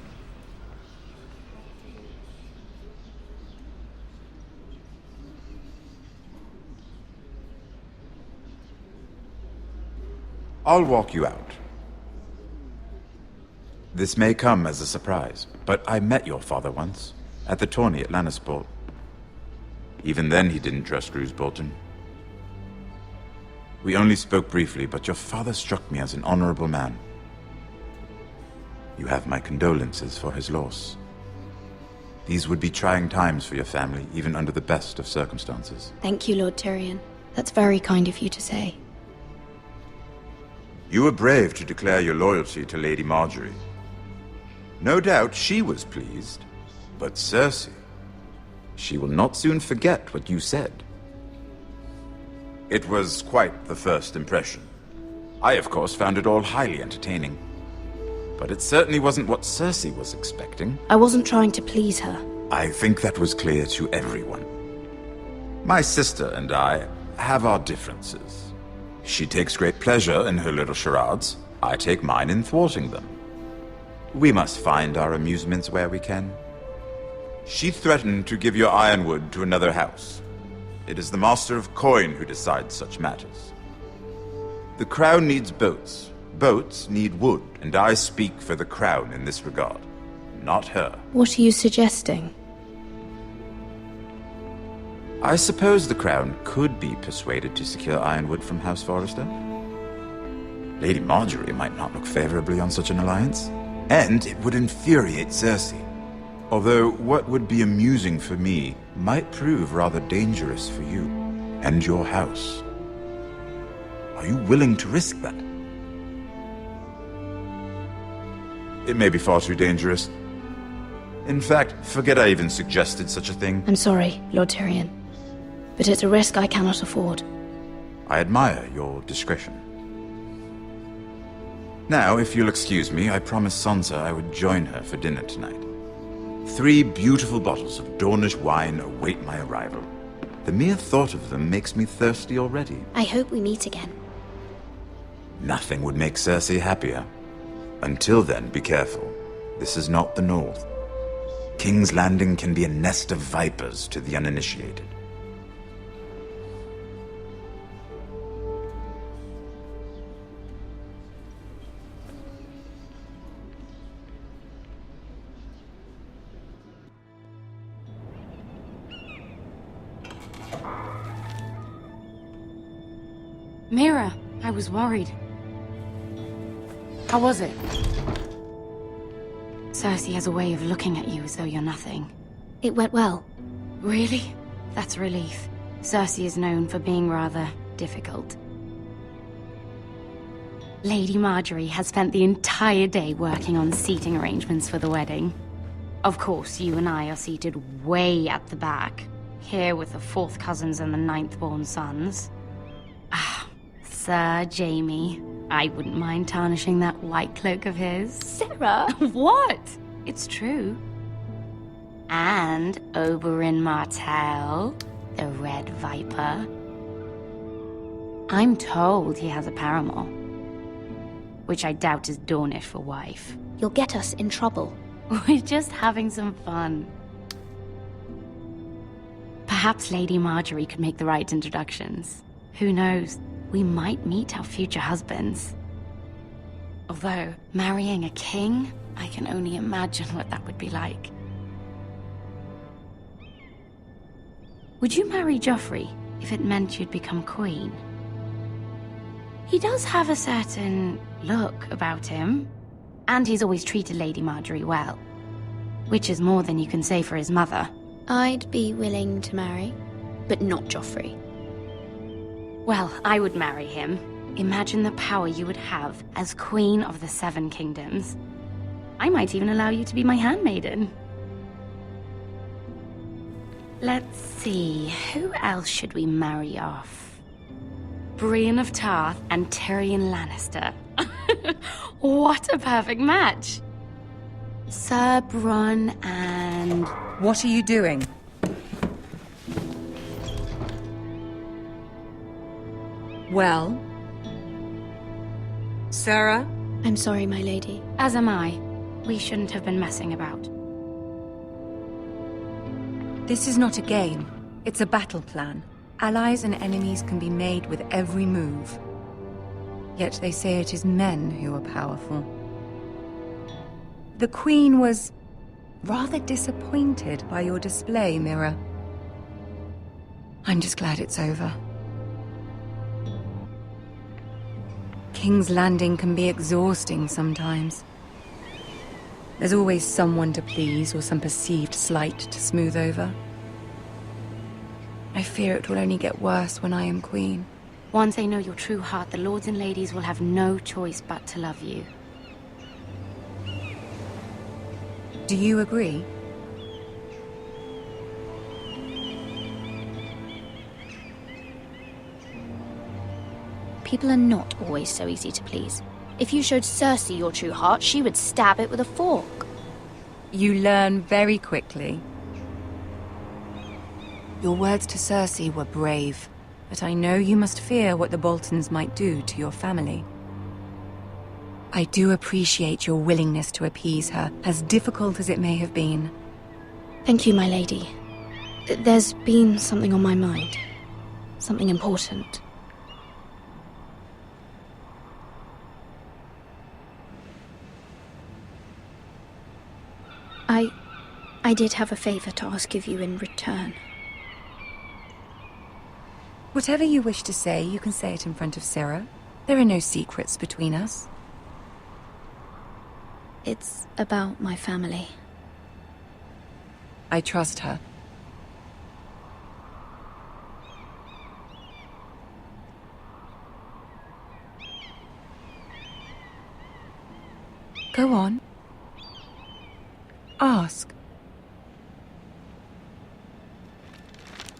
I'll walk you out. This may come as a surprise, but I met your father once, at the tourney at Lannisport. Even then he didn't trust Roose Bolton. We only spoke briefly, but your father struck me as an honorable man. You have my condolences for his loss. These would be trying times for your family, even under the best of circumstances. Thank you, Lord Tyrion. That's very kind of you to say. You were brave to declare your loyalty to Lady Marjorie. No doubt she was pleased, but Cersei, she will not soon forget what you said. It was quite the first impression. I, of course, found it all highly entertaining. But it certainly wasn't what Cersei was expecting. I wasn't trying to please her. I think that was clear to everyone. My sister and I have our differences. She takes great pleasure in her little charades. I take mine in thwarting them. We must find our amusements where we can. She threatened to give your ironwood to another house. It is the Master of Coin who decides such matters. The Crown needs boats. Boats need wood, and I speak for the Crown in this regard, not her. What are you suggesting? I suppose the Crown could be persuaded to secure ironwood from House Forrester. Lady Marjorie might not look favorably on such an alliance, and it would infuriate Cersei. Although what would be amusing for me might prove rather dangerous for you and your house. Are you willing to risk that? It may be far too dangerous. In fact, forget I even suggested such a thing. I'm sorry, Lord Tyrion, but it's a risk I cannot afford. I admire your discretion. Now, if you'll excuse me, I promised Sansa I would join her for dinner tonight. 3 beautiful bottles of Dornish wine await my arrival. The mere thought of them makes me thirsty already. I hope we meet again. Nothing would make Cersei happier. Until then, be careful. This is not the North. King's Landing can be a nest of vipers to the uninitiated. Mira, I was worried. How was it? Cersei has a way of looking at you as though you're nothing. It went well. Really? That's a relief. Cersei is known for being rather difficult. Lady Marjorie has spent the entire day working on seating arrangements for the wedding. Of course, you and I are seated way at the back, here with the 4th cousins and the 9th-born sons. Ah, Sir Jaime. I wouldn't mind tarnishing that white cloak of his. Sarah! What? It's true. And Oberyn Martell, the Red Viper. I'm told he has a paramour, which I doubt is Dornish for wife. You'll get us in trouble. We're just having some fun. Perhaps Lady Marjorie could make the right introductions. Who knows? We might meet our future husbands. Although, marrying a king? I can only imagine what that would be like. Would you marry Joffrey if it meant you'd become queen? He does have a certain look about him, and he's always treated Lady Marjorie well, which is more than you can say for his mother. I'd be willing to marry, but not Joffrey. Well, I would marry him. Imagine the power you would have as Queen of the Seven Kingdoms. I might even allow you to be my handmaiden. Let's see, who else should we marry off? Brienne of Tarth and Tyrion Lannister. What a perfect match! Sir Bronn and... What are you doing? Well? Sarah? I'm sorry, my lady. As am I. We shouldn't have been messing about. This is not a game. It's a battle plan. Allies and enemies can be made with every move. Yet they say it is men who are powerful. The Queen was rather disappointed by your display, Mira. I'm just glad it's over. King's Landing can be exhausting sometimes. There's always someone to please or some perceived slight to smooth over. I fear it will only get worse when I am queen. Once they know your true heart, the lords and ladies will have no choice but to love you. Do you agree? People are not always so easy to please. If you showed Cersei your true heart, she would stab it with a fork. You learn very quickly. Your words to Cersei were brave, but I know you must fear what the Boltons might do to your family. I do appreciate your willingness to appease her, as difficult as it may have been. Thank you, my lady. There's been something on my mind. Something important. I did have a favor to ask of you in return. Whatever you wish to say, you can say it in front of Sarah. There are no secrets between us. It's about my family. I trust her. Go on. Ask.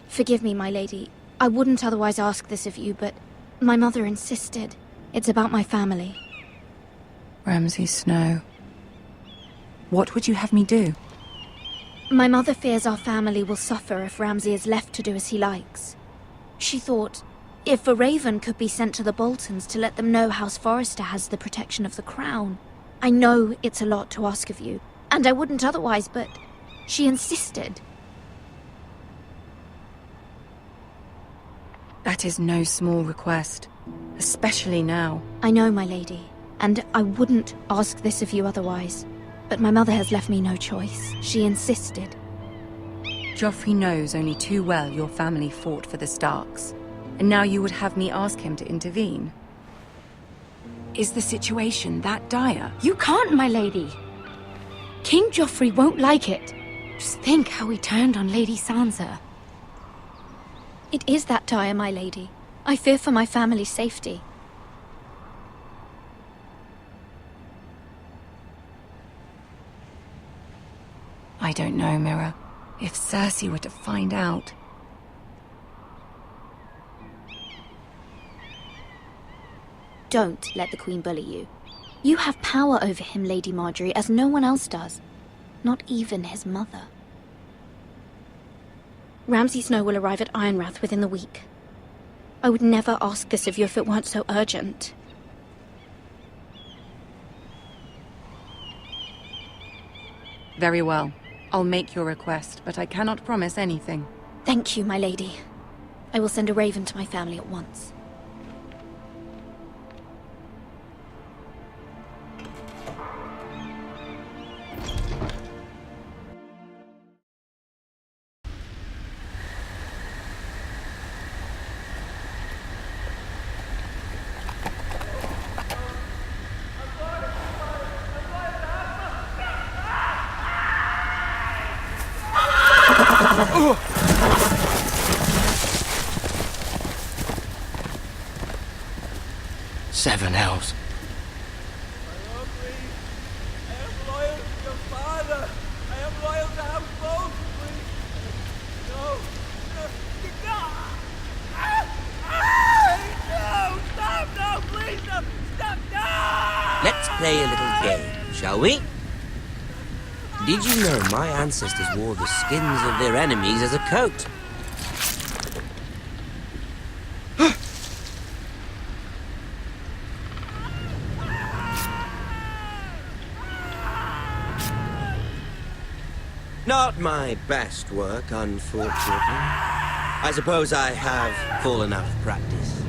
Forgive me, my lady. I wouldn't otherwise ask this of you, but my mother insisted. It's about my family. Ramsay Snow. What would you have me do? My mother fears our family will suffer if Ramsay is left to do as he likes. She thought, if a raven could be sent to the Boltons to let them know House Forrester has the protection of the crown. I know it's a lot to ask of you, and I wouldn't otherwise, but she insisted. That is no small request, especially now. I know, my lady, and I wouldn't ask this of you otherwise. But my mother has left me no choice. She insisted. Joffrey knows only too well your family fought for the Starks, and now you would have me ask him to intervene. Is the situation that dire? You can't, my lady. King Joffrey won't like it. Just think how he turned on Lady Sansa. It is that dire, my lady. I fear for my family's safety. I don't know, Mira. If Cersei were to find out... Don't let the Queen bully you. You have power over him, Lady Marjorie, as no one else does. Not even his mother. Ramsay Snow will arrive at Ironrath within the week. I would never ask this of you if it weren't so urgent. Very well. I'll make your request, but I cannot promise anything. Thank you, my lady. I will send a raven to my family at once. 7 hells. Let's play a little game, shall we? Did you know my ancestors wore the skins of their enemies as a coat? Not my best work, unfortunately. I suppose I have fallen out of practice.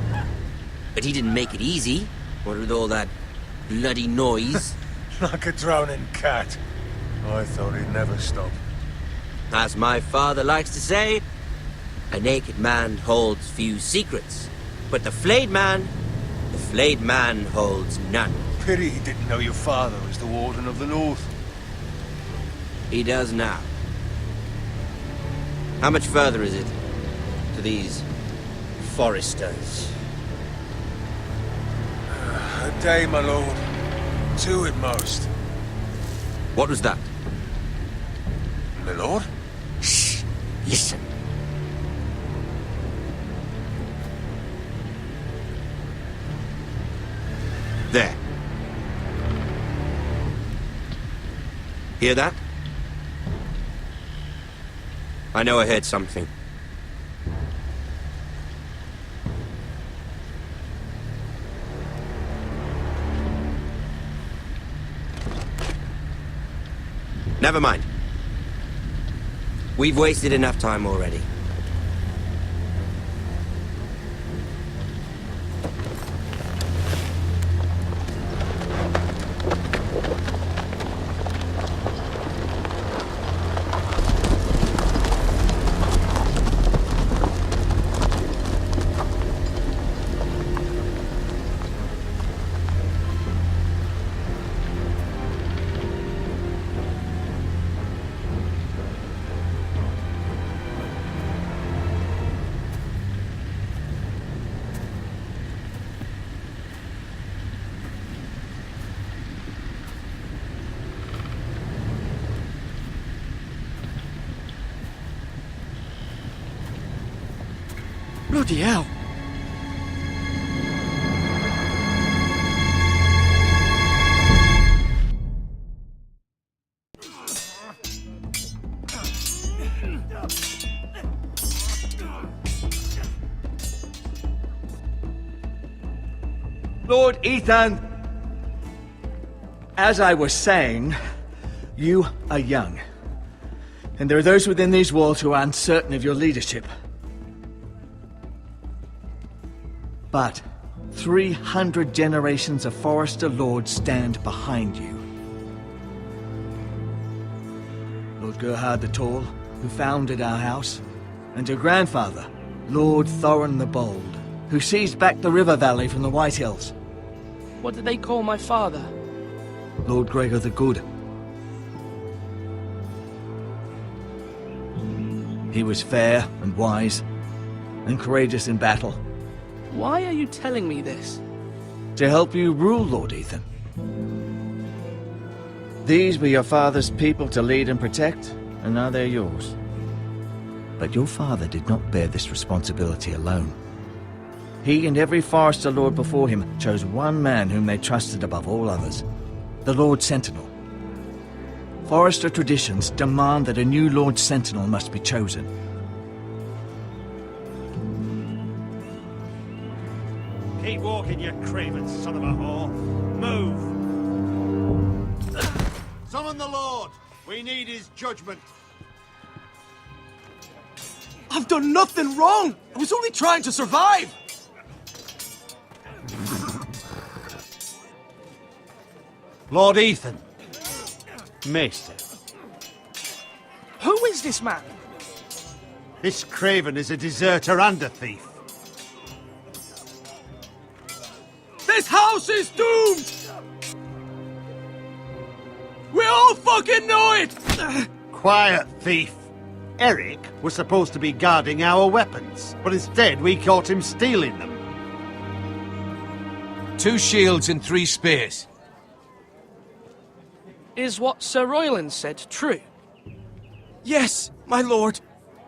But he didn't make it easy, what with all that bloody noise. Like a drowning cat. I thought he'd never stop. As my father likes to say, a naked man holds few secrets. But the flayed man holds none. Pity he didn't know your father was the Warden of the North. He does now. How much further is it to these foresters? A day, my lord. 2 at most. What was that? My lord? Shh! Listen. There. Hear that? I know I heard something. Never mind. We've wasted enough time already. Bloody hell. Lord Ethan! As I was saying, you are young. And there are those within these walls who are uncertain of your leadership. But 300 generations of Forester Lords stand behind you. Lord Gerhard the Tall, who founded our house, and your grandfather, Lord Thorin the Bold, who seized back the river valley from the White Hills. What did they call my father? Lord Gregor the Good. He was fair and wise, and courageous in battle. Why are you telling me this? To help you rule, Lord Ethan. These were your father's people to lead and protect, and now they're yours. But your father did not bear this responsibility alone. He and every Forester Lord before him chose one man whom they trusted above all others, the Lord Sentinel. Forester traditions demand that a new Lord Sentinel must be chosen. Keep walking, you craven son of a whore. Move! Summon the Lord! We need his judgment. I've done nothing wrong! I was only trying to survive! Lord Ethan. Maester. Who is this man? This craven is a deserter and a thief. This house is doomed! We all fucking know it! Quiet, thief. Eric was supposed to be guarding our weapons, but instead we caught him stealing them. 2 shields and 3 spears. Is what Sir Royland said true? Yes, my lord.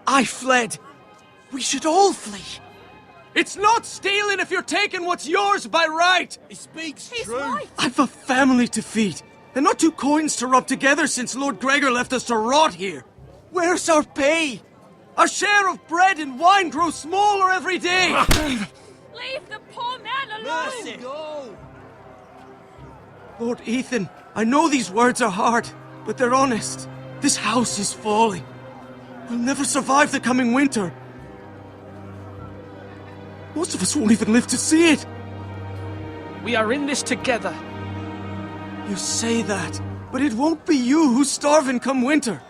I fled. We should all flee. It's not stealing if you're taking what's yours by right. He speaks He's true. right. I've a family to feed, and not 2 coins to rub together since Lord Gregor left us to rot here. Where's our pay? Our share of bread and wine grows smaller every day. Leave the poor man alone! Mercy, go. Lord Ethan, I know these words are hard, but they're honest. This house is falling. We'll never survive the coming winter. Most of us won't even live to see it. We are in this together. You say that, but it won't be you who's starving come winter.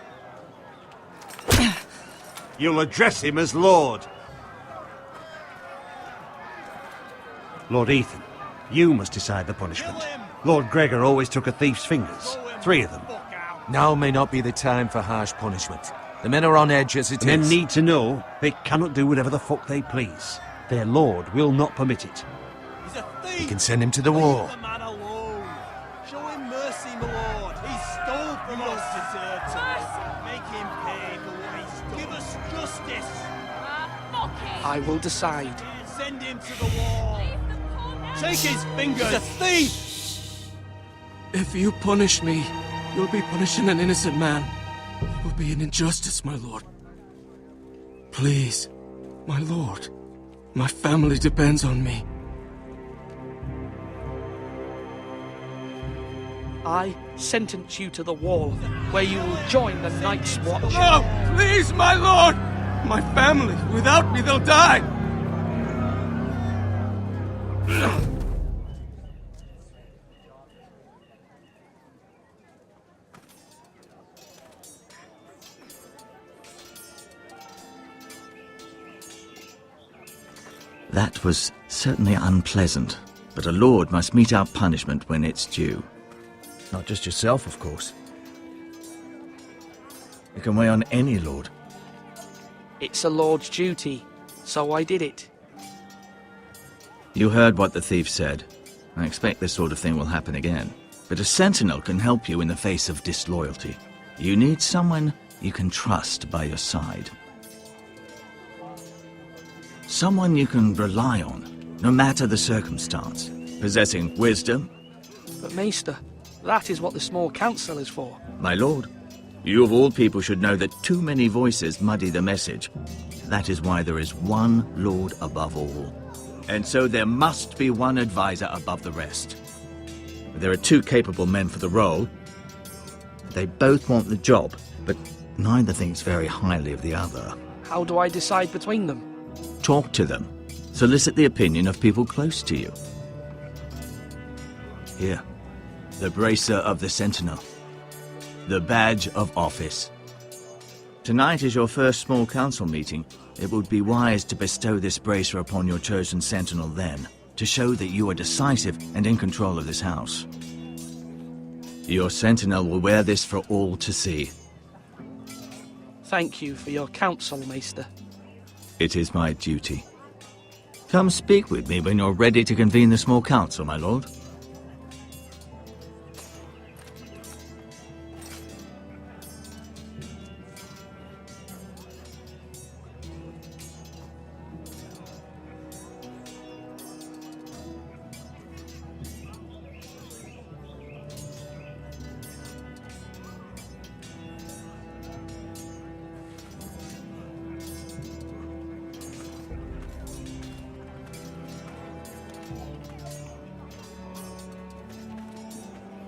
You'll address him as Lord. Lord Ethan, you must decide the punishment. Lord Gregor always took a thief's fingers. 3 of them. Now may not be the time for harsh punishment. The men are on edge as it is. Men need to know they cannot do whatever the fuck they please. Their lord will not permit it. He's a thief. You can send him to the wall. Leave the man alone. Show him mercy, my lord. He stole from us. Deserter. Make him pay for what he stole. Give us justice. I will decide. Send him to the wall. Take his fingers. He's a thief. If you punish me, you'll be punishing an innocent man. It will be an injustice, my lord. Please, my lord. My family depends on me. I sentence you to the wall, where you will join the Night's Watch. No! Please, my lord! My family, without me, they'll die! That was certainly unpleasant, but a lord must mete out punishment when it's due. Not just yourself, of course. It can weigh on any lord. It's a lord's duty, so I did it. You heard what the thief said. I expect this sort of thing will happen again. But a sentinel can help you in the face of disloyalty. You need someone you can trust by your side. Someone you can rely on, no matter the circumstance. Possessing wisdom. But Maester, that is what the small council is for. My lord, you of all people should know that too many voices muddy the message. That is why there is one lord above all. And so there must be one advisor above the rest. There are 2 capable men for the role. They both want the job, but neither thinks very highly of the other. How do I decide between them? Talk to them. Solicit the opinion of people close to you. Here, the bracer of the sentinel. The badge of office. Tonight is your first small council meeting. It would be wise to bestow this bracer upon your chosen sentinel then, to show that you are decisive and in control of this house. Your sentinel will wear this for all to see. Thank you for your counsel, Maester. It is my duty. Come speak with me when you're ready to convene the small council, my lord.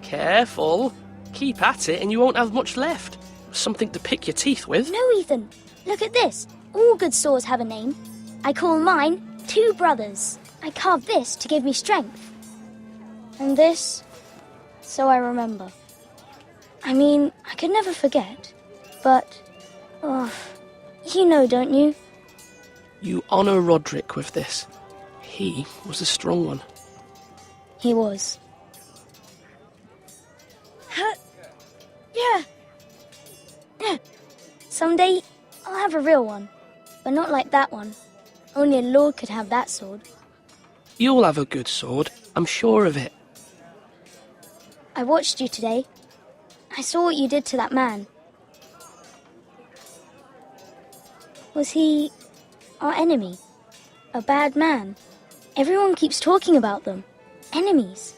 Careful. Keep at it and you won't have much left. Something to pick your teeth with. No, Ethan. Look at this. All good swords have a name. I call mine 2 brothers. I carved this to give me strength. And this, so I remember. I mean, I could never forget. But, you know, don't you? You honor Roderick with this. He was a strong one. He was. Yeah. Someday, I'll have a real one. But not like that one. Only a lord could have that sword. You'll have a good sword, I'm sure of it. I watched you today. I saw what you did to that man. Was he our enemy? A bad man? Everyone keeps talking about them. Enemies.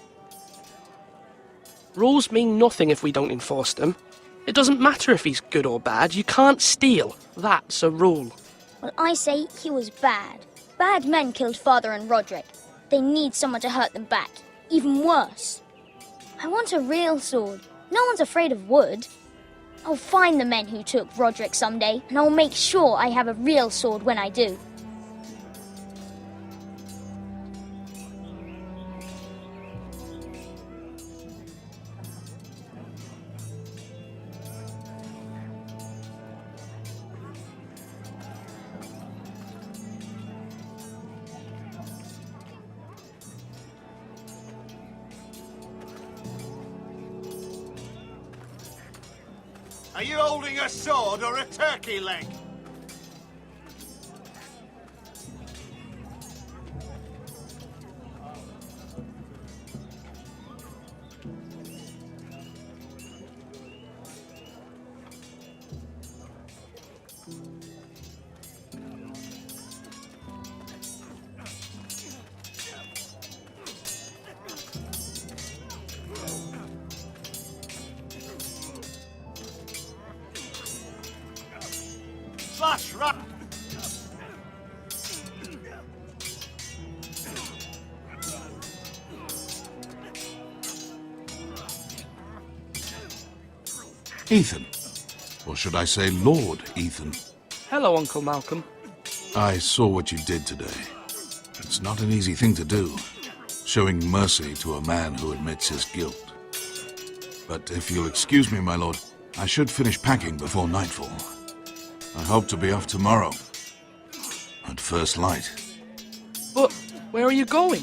Rules mean nothing if we don't enforce them. It doesn't matter if he's good or bad, you can't steal. That's a rule. Well, I say he was bad. Bad men killed Father and Roderick. They need someone to hurt them back. Even worse. I want a real sword. No one's afraid of wood. I'll find the men who took Roderick someday, and I'll make sure I have a real sword when I do. Are you holding a sword or a turkey leg? Slash right. Ethan. Or should I say Lord Ethan? Hello, Uncle Malcolm. I saw what you did today. It's not an easy thing to do, showing mercy to a man who admits his guilt. But if you'll excuse me, my lord, I should finish packing before nightfall. I hope to be off tomorrow. At first light. But where are you going?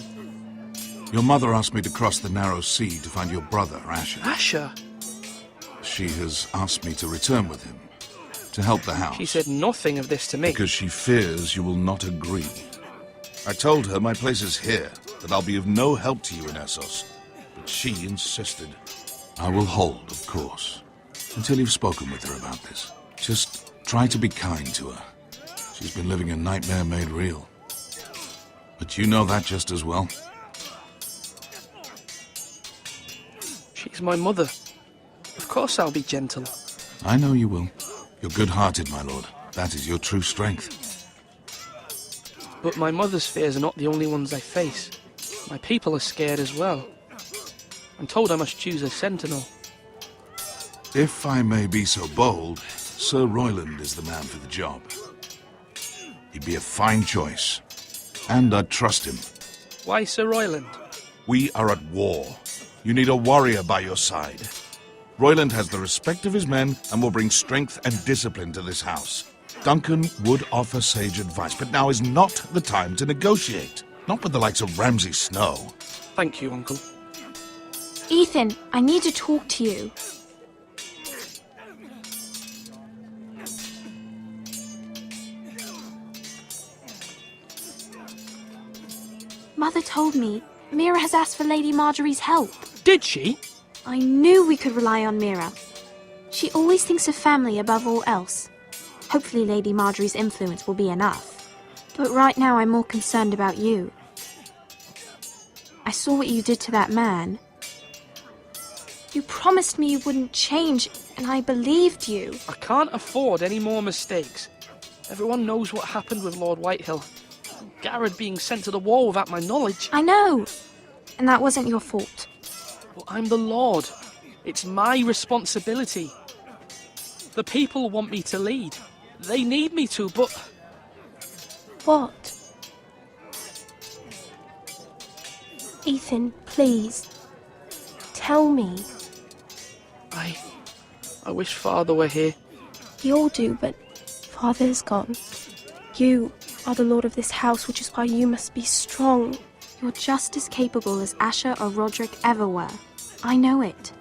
Your mother asked me to cross the narrow sea to find your brother, Asher. Asher? She has asked me to return with him, to help the house. She said nothing of this to me. Because she fears you will not agree. I told her my place is here, that I'll be of no help to you in Essos. But she insisted. I will hold, of course, until you've spoken with her about this. Just try to be kind to her. She's been living a nightmare made real. But you know that just as well. She's my mother. Of course I'll be gentle. I know you will. You're good-hearted, my lord. That is your true strength. But my mother's fears are not the only ones I face. My people are scared as well. I'm told I must choose a sentinel. If I may be so bold, Sir Royland is the man for the job. He'd be a fine choice. And I'd trust him. Why Sir Royland? We are at war. You need a warrior by your side. Royland has the respect of his men and will bring strength and discipline to this house. Duncan would offer sage advice, but now is not the time to negotiate. Not with the likes of Ramsay Snow. Thank you, Uncle. Ethan, I need to talk to you. Mother told me Mira has asked for Lady Marjorie's help. Did she? I knew we could rely on Mira. She always thinks of family above all else. Hopefully Lady Marjorie's influence will be enough. But right now I'm more concerned about you. I saw what you did to that man. You promised me you wouldn't change, and I believed you. I can't afford any more mistakes. Everyone knows what happened with Lord Whitehill. Garrett being sent to the war without my knowledge. I know. And that wasn't your fault. Well, I'm the Lord. It's my responsibility. The people want me to lead. They need me to, but... What? Ethan, please. Tell me. I wish Father were here. We all do, but Father's gone. You are the lord of this house, which is why you must be strong. You're just as capable as Asher or Roderick ever were. I know it.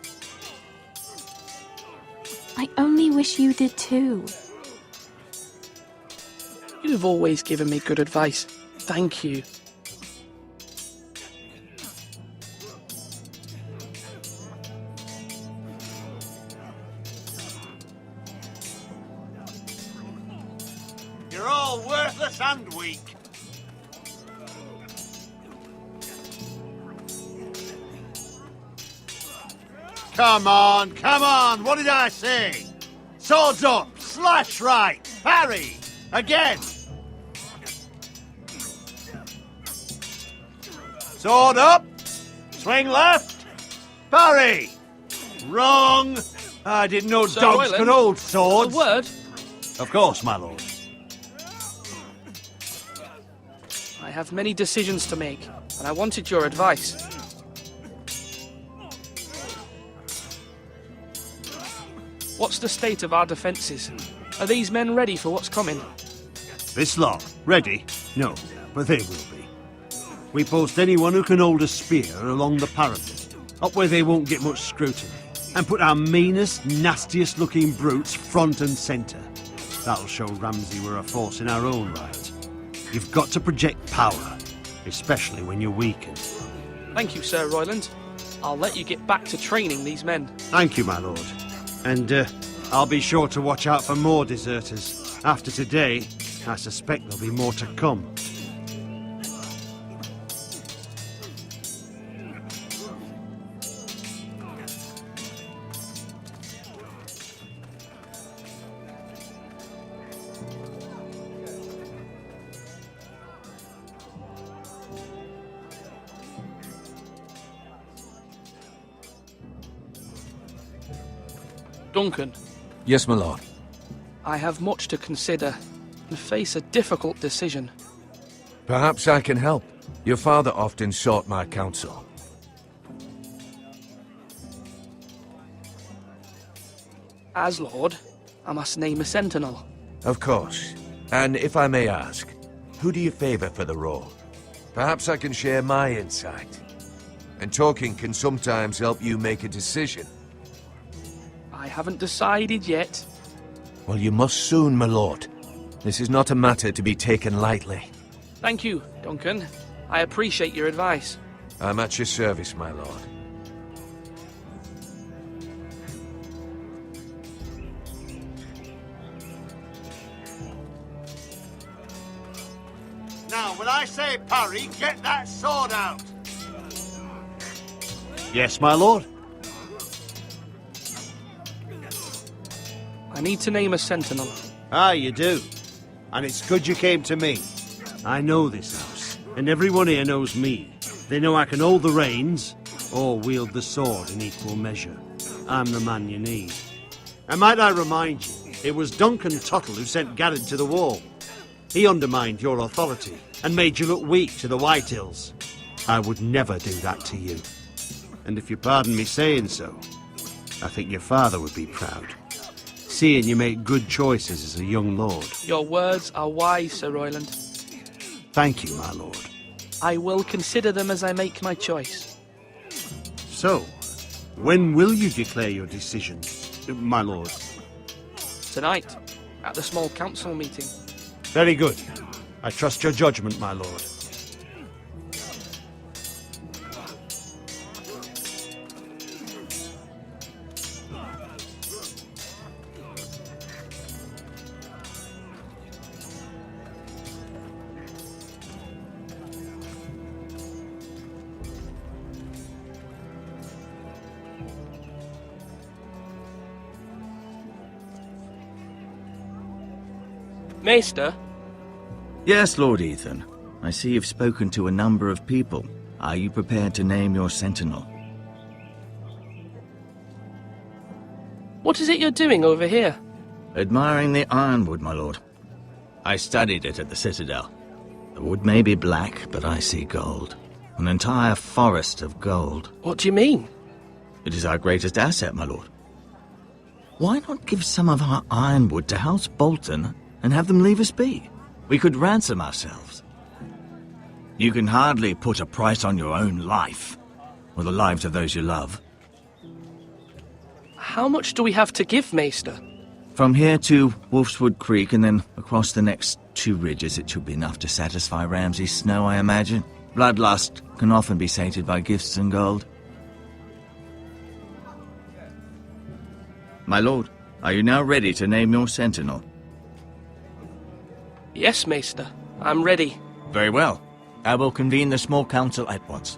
I only wish you did too. You've always given me good advice. Thank you. Come on, come on! What did I say? Swords up! Slash right! Parry! Again! Sword up! Swing left! Parry! Wrong! I didn't know Sir dogs Royland, could hold swords. A word? Of course, my lord. I have many decisions to make, and I wanted your advice. What's the state of our defences? Are these men ready for what's coming? This lot, ready? No, but they will be. We post anyone who can hold a spear along the parapet, up where they won't get much scrutiny, and put our meanest, nastiest looking brutes front and centre. That'll show Ramsay we're a force in our own right. You've got to project power, especially when you're weakened. Thank you, Sir Royland. I'll let you get back to training these men. Thank you, my lord. And I'll be sure to watch out for more deserters. After today, I suspect there'll be more to come. Duncan, Yes, my lord. I have much to consider and face a difficult decision. Perhaps I can help. Your father often sought my counsel. As Lord, I must name a sentinel. Of course. And if I may ask, who do you favor for the role? Perhaps I can share my insight. And talking can sometimes help you make a decision. I haven't decided yet. Well, you must soon, my lord. This is not a matter to be taken lightly. Thank you, Duncan. I appreciate your advice. I'm at your service, my lord. Now, when I say parry, get that sword out! Yes, my lord? I need to name a sentinel. Ah, you do. And it's good you came to me. I know this house, and everyone here knows me. They know I can hold the reins, or wield the sword in equal measure. I'm the man you need. And might I remind you, it was Duncan Tuttle who sent Garrett to the wall. He undermined your authority, and made you look weak to the Whitehills. I would never do that to you. And if you pardon me saying so, I think your father would be proud. Seeing you make good choices as a young lord. Your words are wise, Sir Royland. Thank you, my lord. I will consider them as I make my choice. So, when will you declare your decision, my lord? Tonight, at the small council meeting. Very good. I trust your judgment, my lord. Maester? Yes, Lord Ethan. I see you've spoken to a number of people. Are you prepared to name your sentinel? What is it you're doing over here? Admiring the ironwood, my lord. I studied it at the Citadel. The wood may be black, but I see gold. An entire forest of gold. What do you mean? It is our greatest asset, my lord. Why not give some of our ironwood to House Bolton and have them leave us be? We could ransom ourselves. You can hardly put a price on your own life, or the lives of those you love. How much do we have to give, Maester? From here to Wolfswood Creek and then across the next 2 ridges, it should be enough to satisfy Ramsay Snow, I imagine. Bloodlust can often be sated by gifts and gold. My lord, are you now ready to name your sentinel? Yes, Maester. I'm ready. Very well. I will convene the small council at once.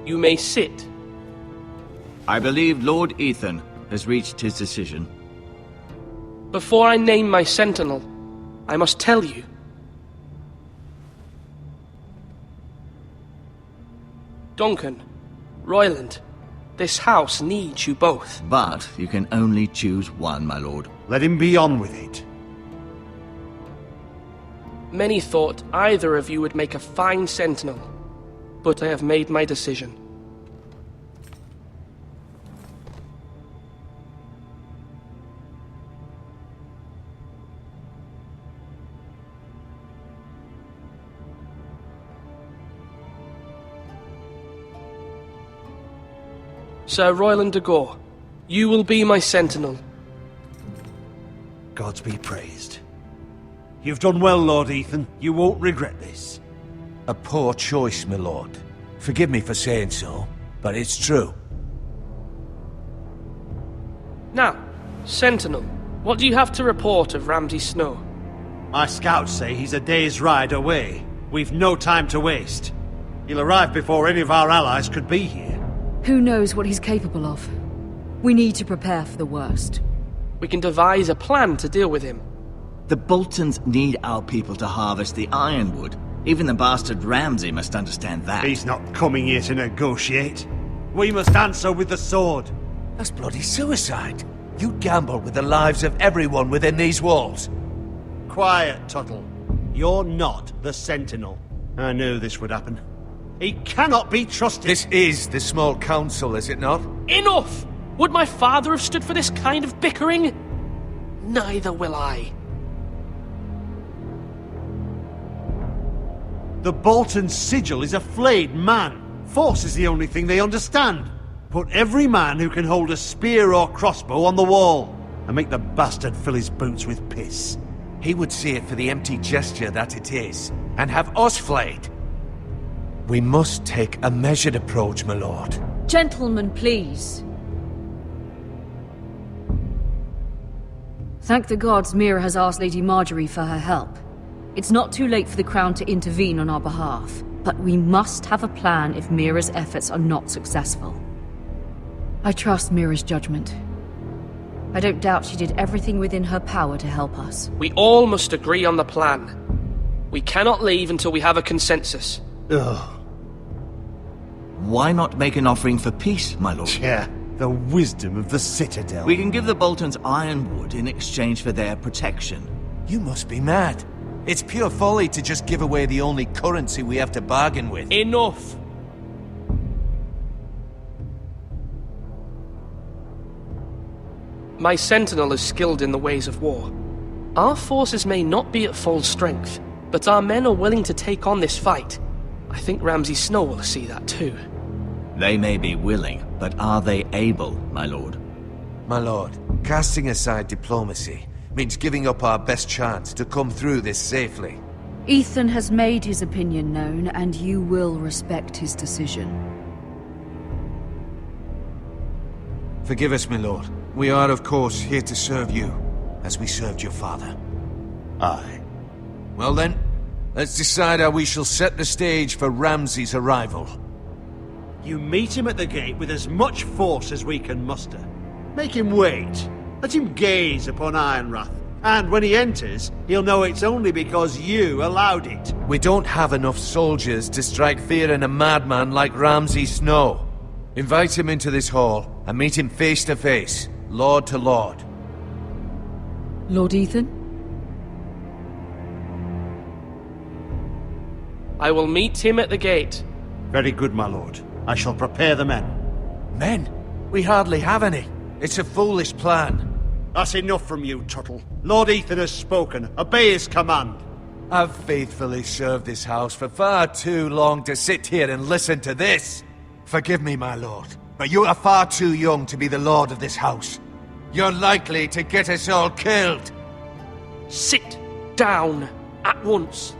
You may sit. I believe Lord Ethan has reached his decision. Before I name my sentinel, I must tell you. Duncan, Royland, this house needs you both. But you can only choose one, my lord. Let him be on with it. Many thought either of you would make a fine sentinel, but I have made my decision. Sir Royland de Gore, you will be my sentinel. Gods be praised. You've done well, Lord Ethan. You won't regret this. A poor choice, my lord. Forgive me for saying so, but it's true. Now, Sentinel, what do you have to report of Ramsay Snow? My scouts say he's a day's ride away. We've no time to waste. He'll arrive before any of our allies could be here. Who knows what he's capable of? We need to prepare for the worst. We can devise a plan to deal with him. The Boltons need our people to harvest the ironwood. Even the bastard Ramsay must understand that. He's not coming here to negotiate. We must answer with the sword. That's bloody suicide. You gamble with the lives of everyone within these walls. Quiet, Tuttle. You're not the Sentinel. I knew this would happen. He cannot be trusted. This is the small council, is it not? Enough! Would my father have stood for this kind of bickering? Neither will I. The Bolton sigil is a flayed man. Force is the only thing they understand. Put every man who can hold a spear or crossbow on the wall, and make the bastard fill his boots with piss. He would see it for the empty gesture that it is, and have us flayed. We must take a measured approach, my lord. Gentlemen, please. Thank the gods Mira has asked Lady Marjorie for her help. It's not too late for the Crown to intervene on our behalf, but we must have a plan if Mira's efforts are not successful. I trust Mira's judgment. I don't doubt she did everything within her power to help us. We all must agree on the plan. We cannot leave until we have a consensus. Ugh. Why not make an offering for peace, my lord? Yeah, the wisdom of the Citadel. We can give the Boltons ironwood in exchange for their protection. You must be mad. It's pure folly to just give away the only currency we have to bargain with. Enough! My sentinel is skilled in the ways of war. Our forces may not be at full strength, but our men are willing to take on this fight. I think Ramsay Snow will see that too. They may be willing, but are they able, my lord? My lord, casting aside diplomacy means giving up our best chance to come through this safely. Ethan has made his opinion known, and you will respect his decision. Forgive us, my lord. We are, of course, here to serve you, as we served your father. Aye. Well then, let's decide how we shall set the stage for Ramsay's arrival. You meet him at the gate with as much force as we can muster. Make him wait. Let him gaze upon Ironrath. And when he enters, he'll know it's only because you allowed it. We don't have enough soldiers to strike fear in a madman like Ramsay Snow. Invite him into this hall and meet him face to face, lord to lord. Lord Ethan? I will meet him at the gate. Very good, my lord. I shall prepare the men. Men? We hardly have any. It's a foolish plan. That's enough from you, Tuttle. Lord Ethan has spoken. Obey his command. I've faithfully served this house for far too long to sit here and listen to this. Forgive me, my lord, but you are far too young to be the lord of this house. You're likely to get us all killed. Sit down at once.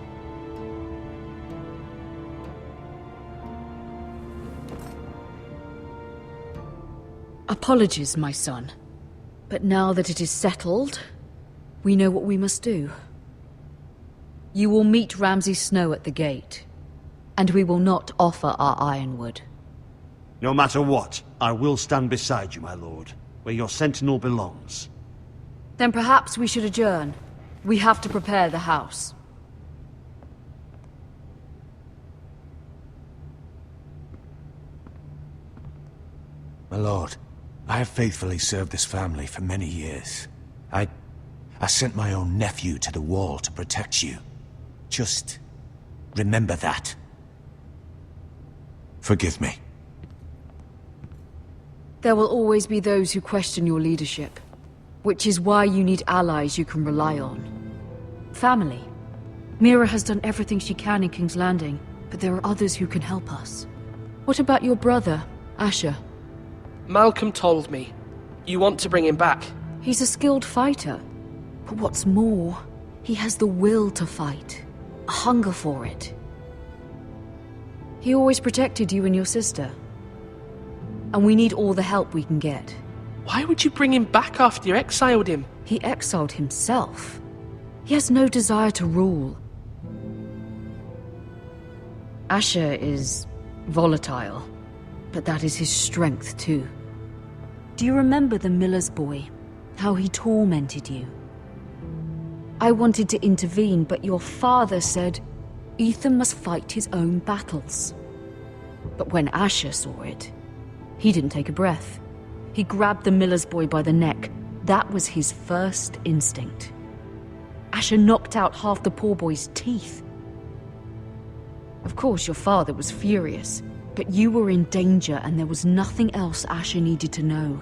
Apologies, my son. But now that it is settled, we know what we must do. You will meet Ramsay Snow at the gate, and we will not offer our ironwood. No matter what, I will stand beside you, my lord, where your sentinel belongs. Then perhaps we should adjourn. We have to prepare the house. My lord, I have faithfully served this family for many years. I sent my own nephew to the wall to protect you. Just remember that. Forgive me. There will always be those who question your leadership, which is why you need allies you can rely on. Family. Mira has done everything she can in King's Landing, but there are others who can help us. What about your brother, Asher? Malcolm told me. You want to bring him back? He's a skilled fighter. But what's more, he has the will to fight. A hunger for it. He always protected you and your sister. And we need all the help we can get. Why would you bring him back after you exiled him? He exiled himself. He has no desire to rule. Asher is volatile, but that is his strength too. Do you remember the miller's boy? How he tormented you? I wanted to intervene, but your father said Ethan must fight his own battles. But when Asher saw it, he didn't take a breath. He grabbed the miller's boy by the neck. That was his first instinct. Asher knocked out half the poor boy's teeth. Of course, your father was furious, but you were in danger and there was nothing else Asher needed to know.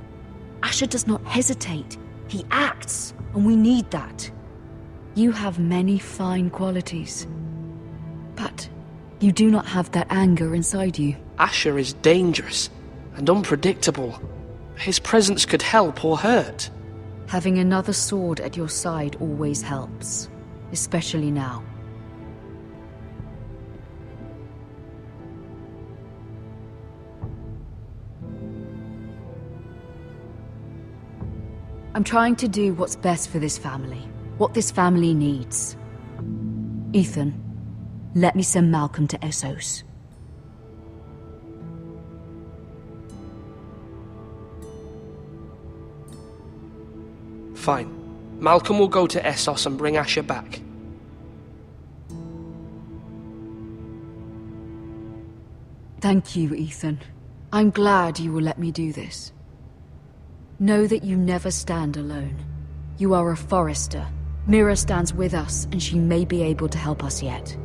Asher does not hesitate. He acts, and we need that. You have many fine qualities, but you do not have that anger inside you. Asher is dangerous and unpredictable. His presence could help or hurt. Having another sword at your side always helps, especially now. I'm trying to do what's best for this family, what this family needs. Ethan, let me send Malcolm to Essos. Fine. Malcolm will go to Essos and bring Asher back. Thank you, Ethan. I'm glad you will let me do this. Know that you never stand alone. You are a Forrester. Mira stands with us, and she may be able to help us yet.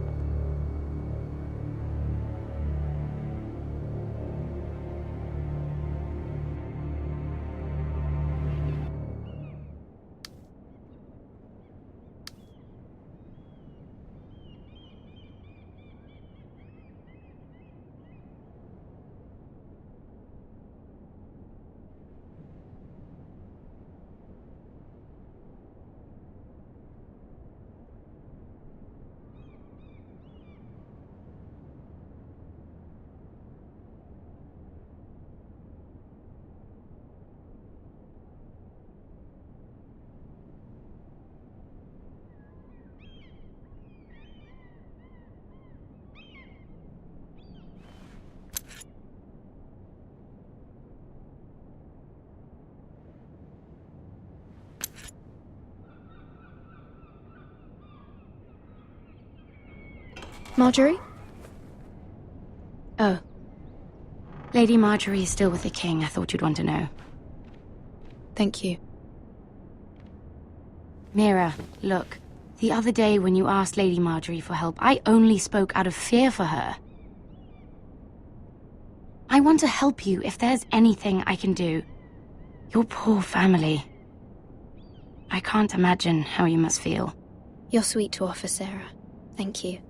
Marjorie? Oh. Lady Marjorie is still with the king. I thought you'd want to know. Thank you. Mira, look. The other day when you asked Lady Marjorie for help, I only spoke out of fear for her. I want to help you if there's anything I can do. Your poor family. I can't imagine how you must feel. You're sweet to offer, Sarah. Thank you.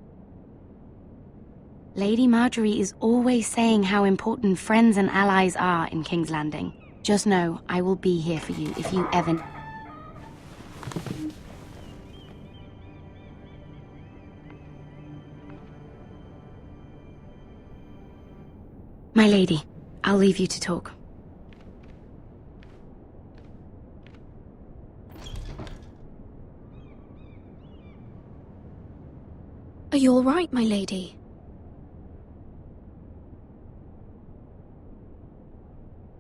Lady Marjorie is always saying how important friends and allies are in King's Landing. Just know, I will be here for you if you ever... My lady, I'll leave you to talk. Are you all right, my lady?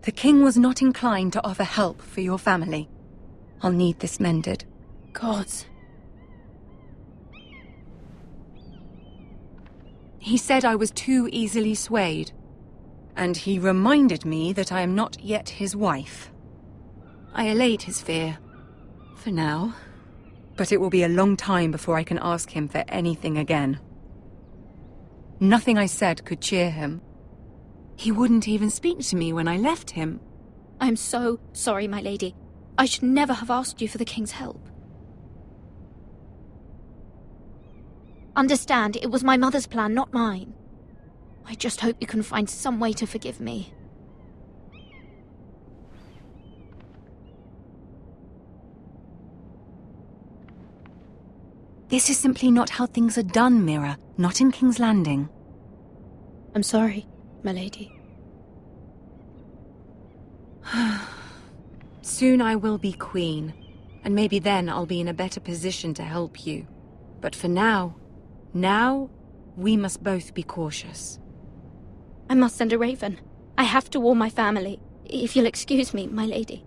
The king was not inclined to offer help for your family. I'll need this mended. Gods. He said I was too easily swayed. And he reminded me that I am not yet his wife. I allayed his fear. For now. But it will be a long time before I can ask him for anything again. Nothing I said could cheer him. He wouldn't even speak to me when I left him. I'm so sorry, my lady. I should never have asked you for the king's help. Understand, it was my mother's plan, not mine. I just hope you can find some way to forgive me. This is simply not how things are done, Mira. Not in King's Landing. I'm sorry, my lady. Soon I will be queen, and maybe then I'll be in a better position to help you. But for now, we must both be cautious. I must send a raven. I have to warn my family. If you'll excuse me, my lady.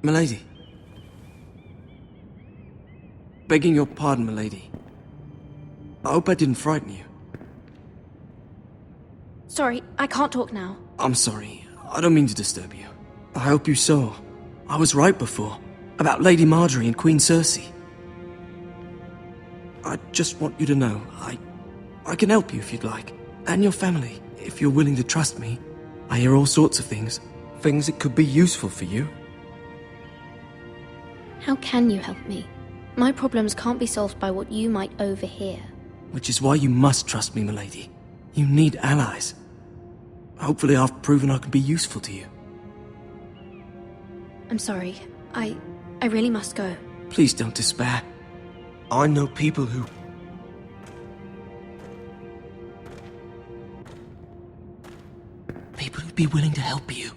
Milady. Begging your pardon, milady. I hope I didn't frighten you. Sorry, I can't talk now. I'm sorry. I don't mean to disturb you. I hope you saw. I was right before. About Lady Marjorie and Queen Cersei. I just want you to know, I can help you if you'd like. And your family, if you're willing to trust me. I hear all sorts of things. Things that could be useful for you. How can you help me? My problems can't be solved by what you might overhear. Which is why you must trust me, milady. You need allies. Hopefully I've proven I can be useful to you. I'm sorry. I really must go. Please don't despair. I know people who... People who'd be willing to help you.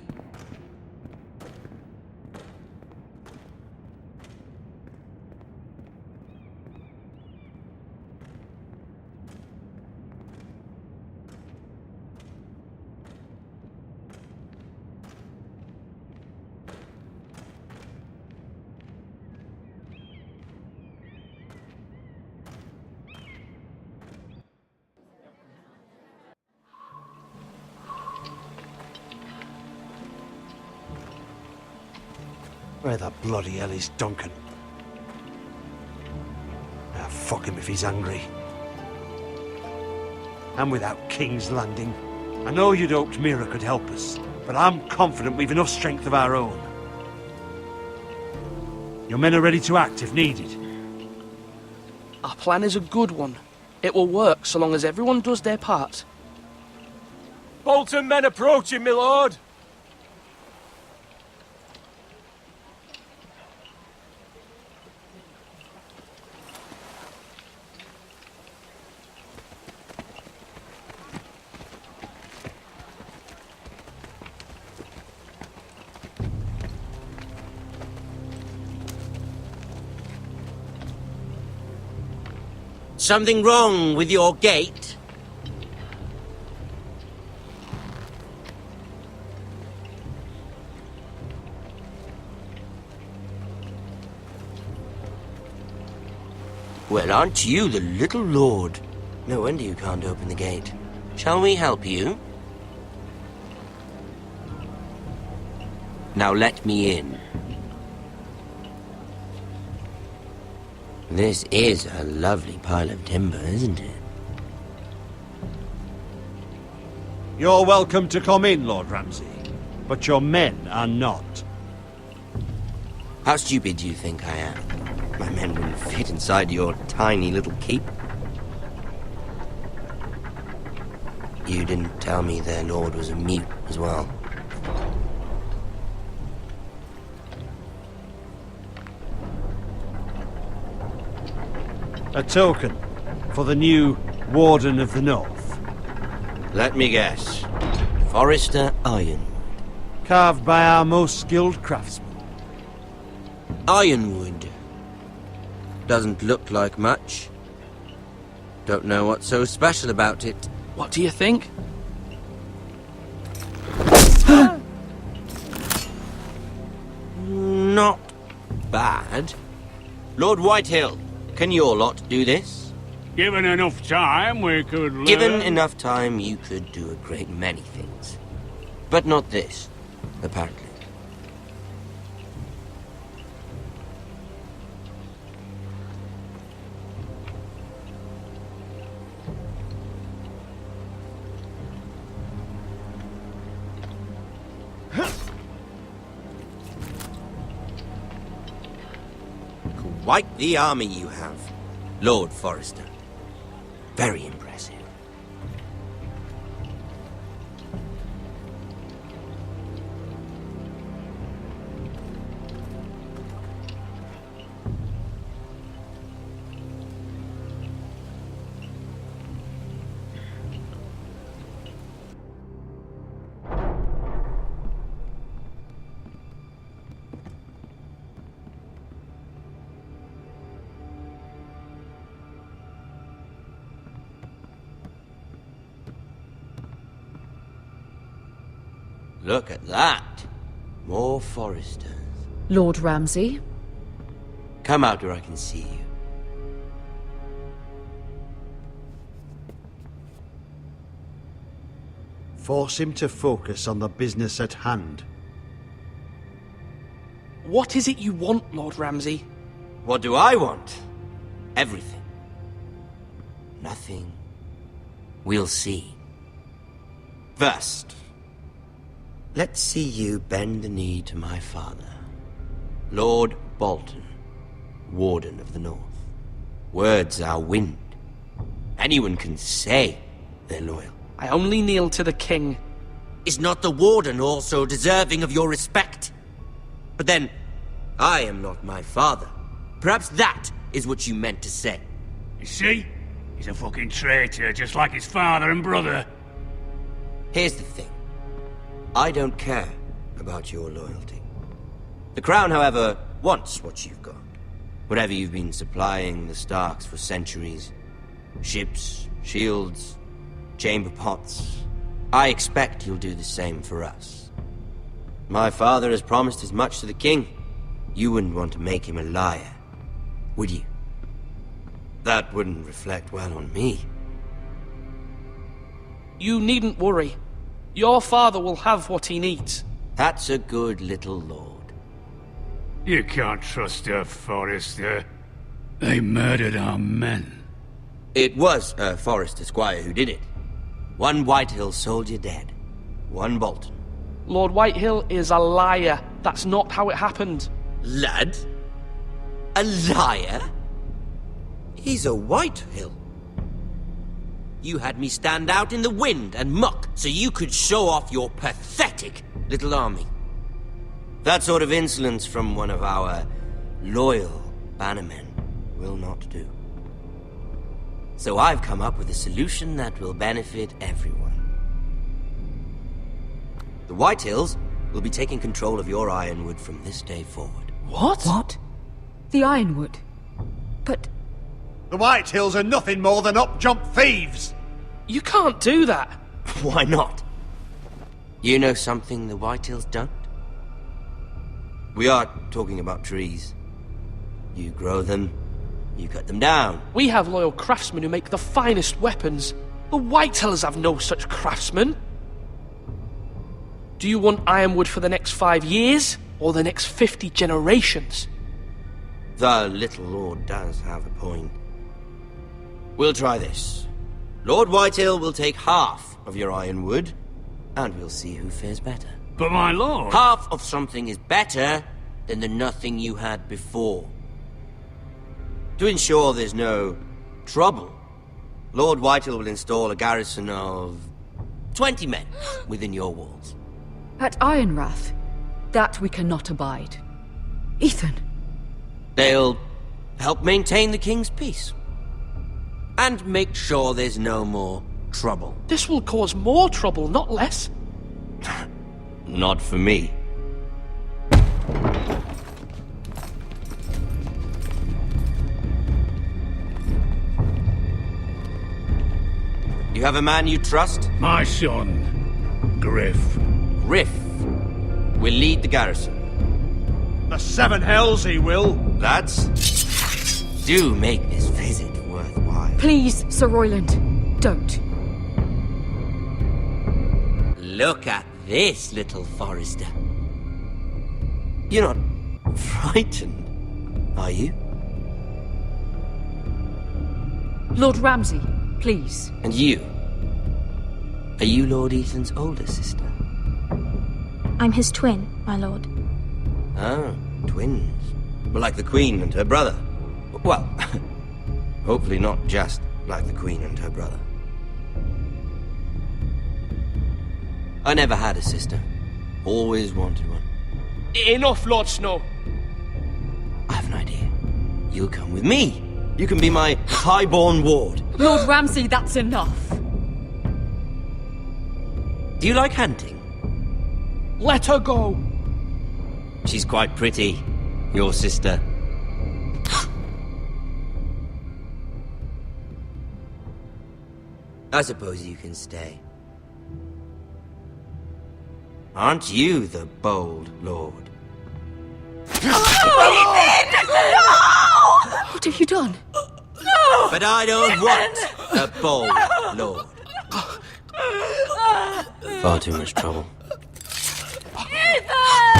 Where the bloody hell is Duncan? Ah, fuck him if he's angry. And without King's Landing. I know you'd hoped Mira could help us, but I'm confident we've enough strength of our own. Your men are ready to act if needed. Our plan is a good one. It will work so long as everyone does their part. Bolton men approaching, my lord! Something wrong with your gate? Well, aren't you the little lord? No wonder you can't open the gate. Shall we help you? Now let me in. This is a lovely pile of timber, isn't it? You're welcome to come in, Lord Ramsay, but your men are not. How stupid do you think I am? My men wouldn't fit inside your tiny little keep. You didn't tell me their lord was a mute as well. A token for the new Warden of the North. Let me guess. Forrester Ironwood. Carved by our most skilled craftsmen. Ironwood. Doesn't look like much. Don't know what's so special about it. What do you think? Not bad. Lord Whitehill, can your lot do this? Given enough time, we could learn. Given enough time, you could do a great many things. But not this, apparently. Quite the army you have, Lord Forrester. Very impressive. Look at that. More Forresters. Lord Ramsay? Come out where I can see you. Force him to focus on the business at hand. What is it you want, Lord Ramsay? What do I want? Everything. Nothing. We'll see. First, let's see you bend the knee to my father, Lord Bolton, Warden of the North. Words are wind. Anyone can say they're loyal. I only kneel to the king. Is not the Warden also deserving of your respect? But then, I am not my father. Perhaps that is what you meant to say. You see? He's a fucking traitor, just like his father and brother. Here's the thing. I don't care about your loyalty. The Crown, however, wants what you've got. Whatever you've been supplying the Starks for centuries. Ships, shields, chamber pots. I expect you'll do the same for us. My father has promised as much to the king. You wouldn't want to make him a liar, would you? That wouldn't reflect well on me. You needn't worry. Your father will have what he needs. That's a good little lord. You can't trust her, Forrester. They murdered our men. It was a Forrester squire who did it. One Whitehill soldier dead. One Bolton. Lord Whitehill is a liar. That's not how it happened. Lad? A liar? He's a Whitehill. You had me stand out in the wind and muck so you could show off your pathetic little army. That sort of insolence from one of our loyal bannermen will not do. So I've come up with a solution that will benefit everyone. The Whitehills will be taking control of your Ironwood from this day forward. What? What? The Ironwood? But... The Whitehills are nothing more than up-jump thieves! You can't do that! Why not? You know something the Whitehills don't? We are talking about trees. You grow them, you cut them down. We have loyal craftsmen who make the finest weapons. The Whitehills have no such craftsmen. Do you want Ironwood for the next 5 years, or the next 50 generations? The little lord does have a point. We'll try this. Lord Whitehill will take half of your Ironwood, and we'll see who fares better. But my lord... Half of something is better than the nothing you had before. To ensure there's no trouble, Lord Whitehill will install a garrison of 20 men within your walls. At Ironrath? That we cannot abide. Ethan! They'll help maintain the king's peace. And make sure there's no more trouble. This will cause more trouble, not less. Not for me. You have a man you trust? My son, Griff. Griff will lead the garrison. The seven hells he will. Lads, do make this visit worthwhile. Please, Sir Royland, don't. Look at this, little Forrester. You're not frightened, are you? Lord Ramsay, please. And you? Are you Lord Ethan's older sister? I'm his twin, my lord. Ah, twins. Well, like the Queen and her brother. Well, hopefully not just like the Queen and her brother. I never had a sister. Always wanted one. Enough, Lord Snow. I have an idea. You'll come with me. You can be my highborn ward. Lord Ramsay, that's enough. Do you like hunting? Let her go. She's quite pretty, your sister. I suppose you can stay. Aren't you the bold lord? What have you done? But I don't want a bold lord. Far too much trouble.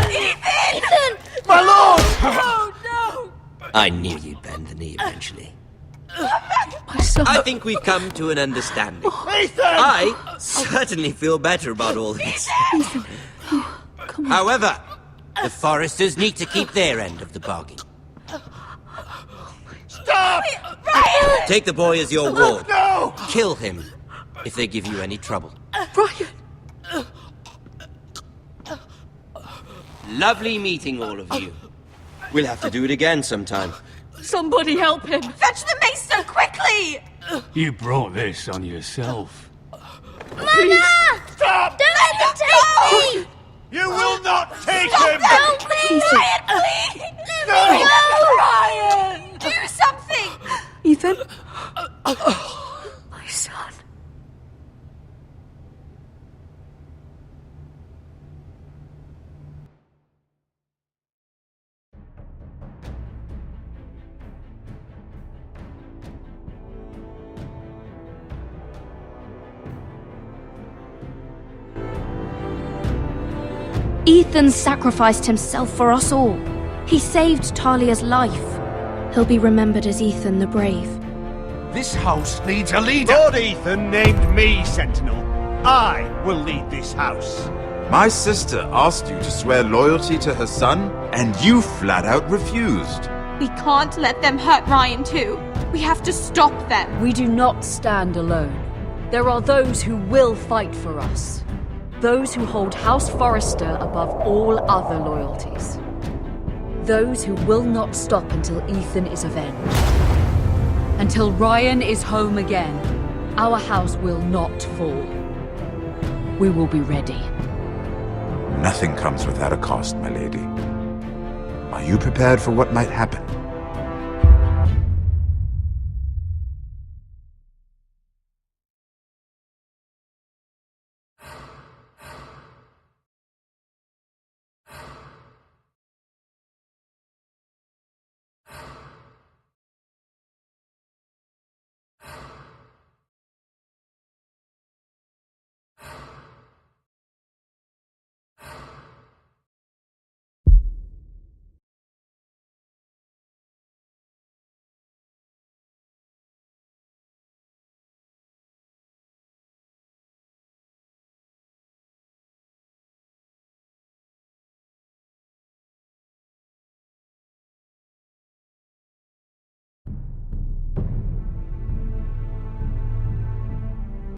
Ethan! My lord! Oh, no! I knew you'd bend the knee eventually. My son. I think we've come to an understanding. Ethan! I certainly feel better about all this. Ethan. Oh, come on. However, the Forresters need to keep their end of the bargain. Stop! Ryan! Take the boy as your ward. No! Kill him if they give you any trouble. Brian! Lovely meeting all of you. We'll have to do it again sometime. Somebody help him! Fetch the mace so quickly! You brought this on yourself. Mama! Stop! Don't let them take me! You will not take him! Don't please! Ryan, please! Let me go! Ryan! Do something! Ethan? My son. Ethan sacrificed himself for us all. He saved Talia's life. He'll be remembered as Ethan the Brave. This house needs a leader. Lord Ethan named me Sentinel. I will lead this house. My sister asked you to swear loyalty to her son, and you flat out refused. We can't let them hurt Ryan too. We have to stop them. We do not stand alone. There are those who will fight for us. Those who hold House Forrester above all other loyalties. Those who will not stop until Ethan is avenged. Until Ryan is home again, our house will not fall. We will be ready. Nothing comes without a cost, my lady. Are you prepared for what might happen?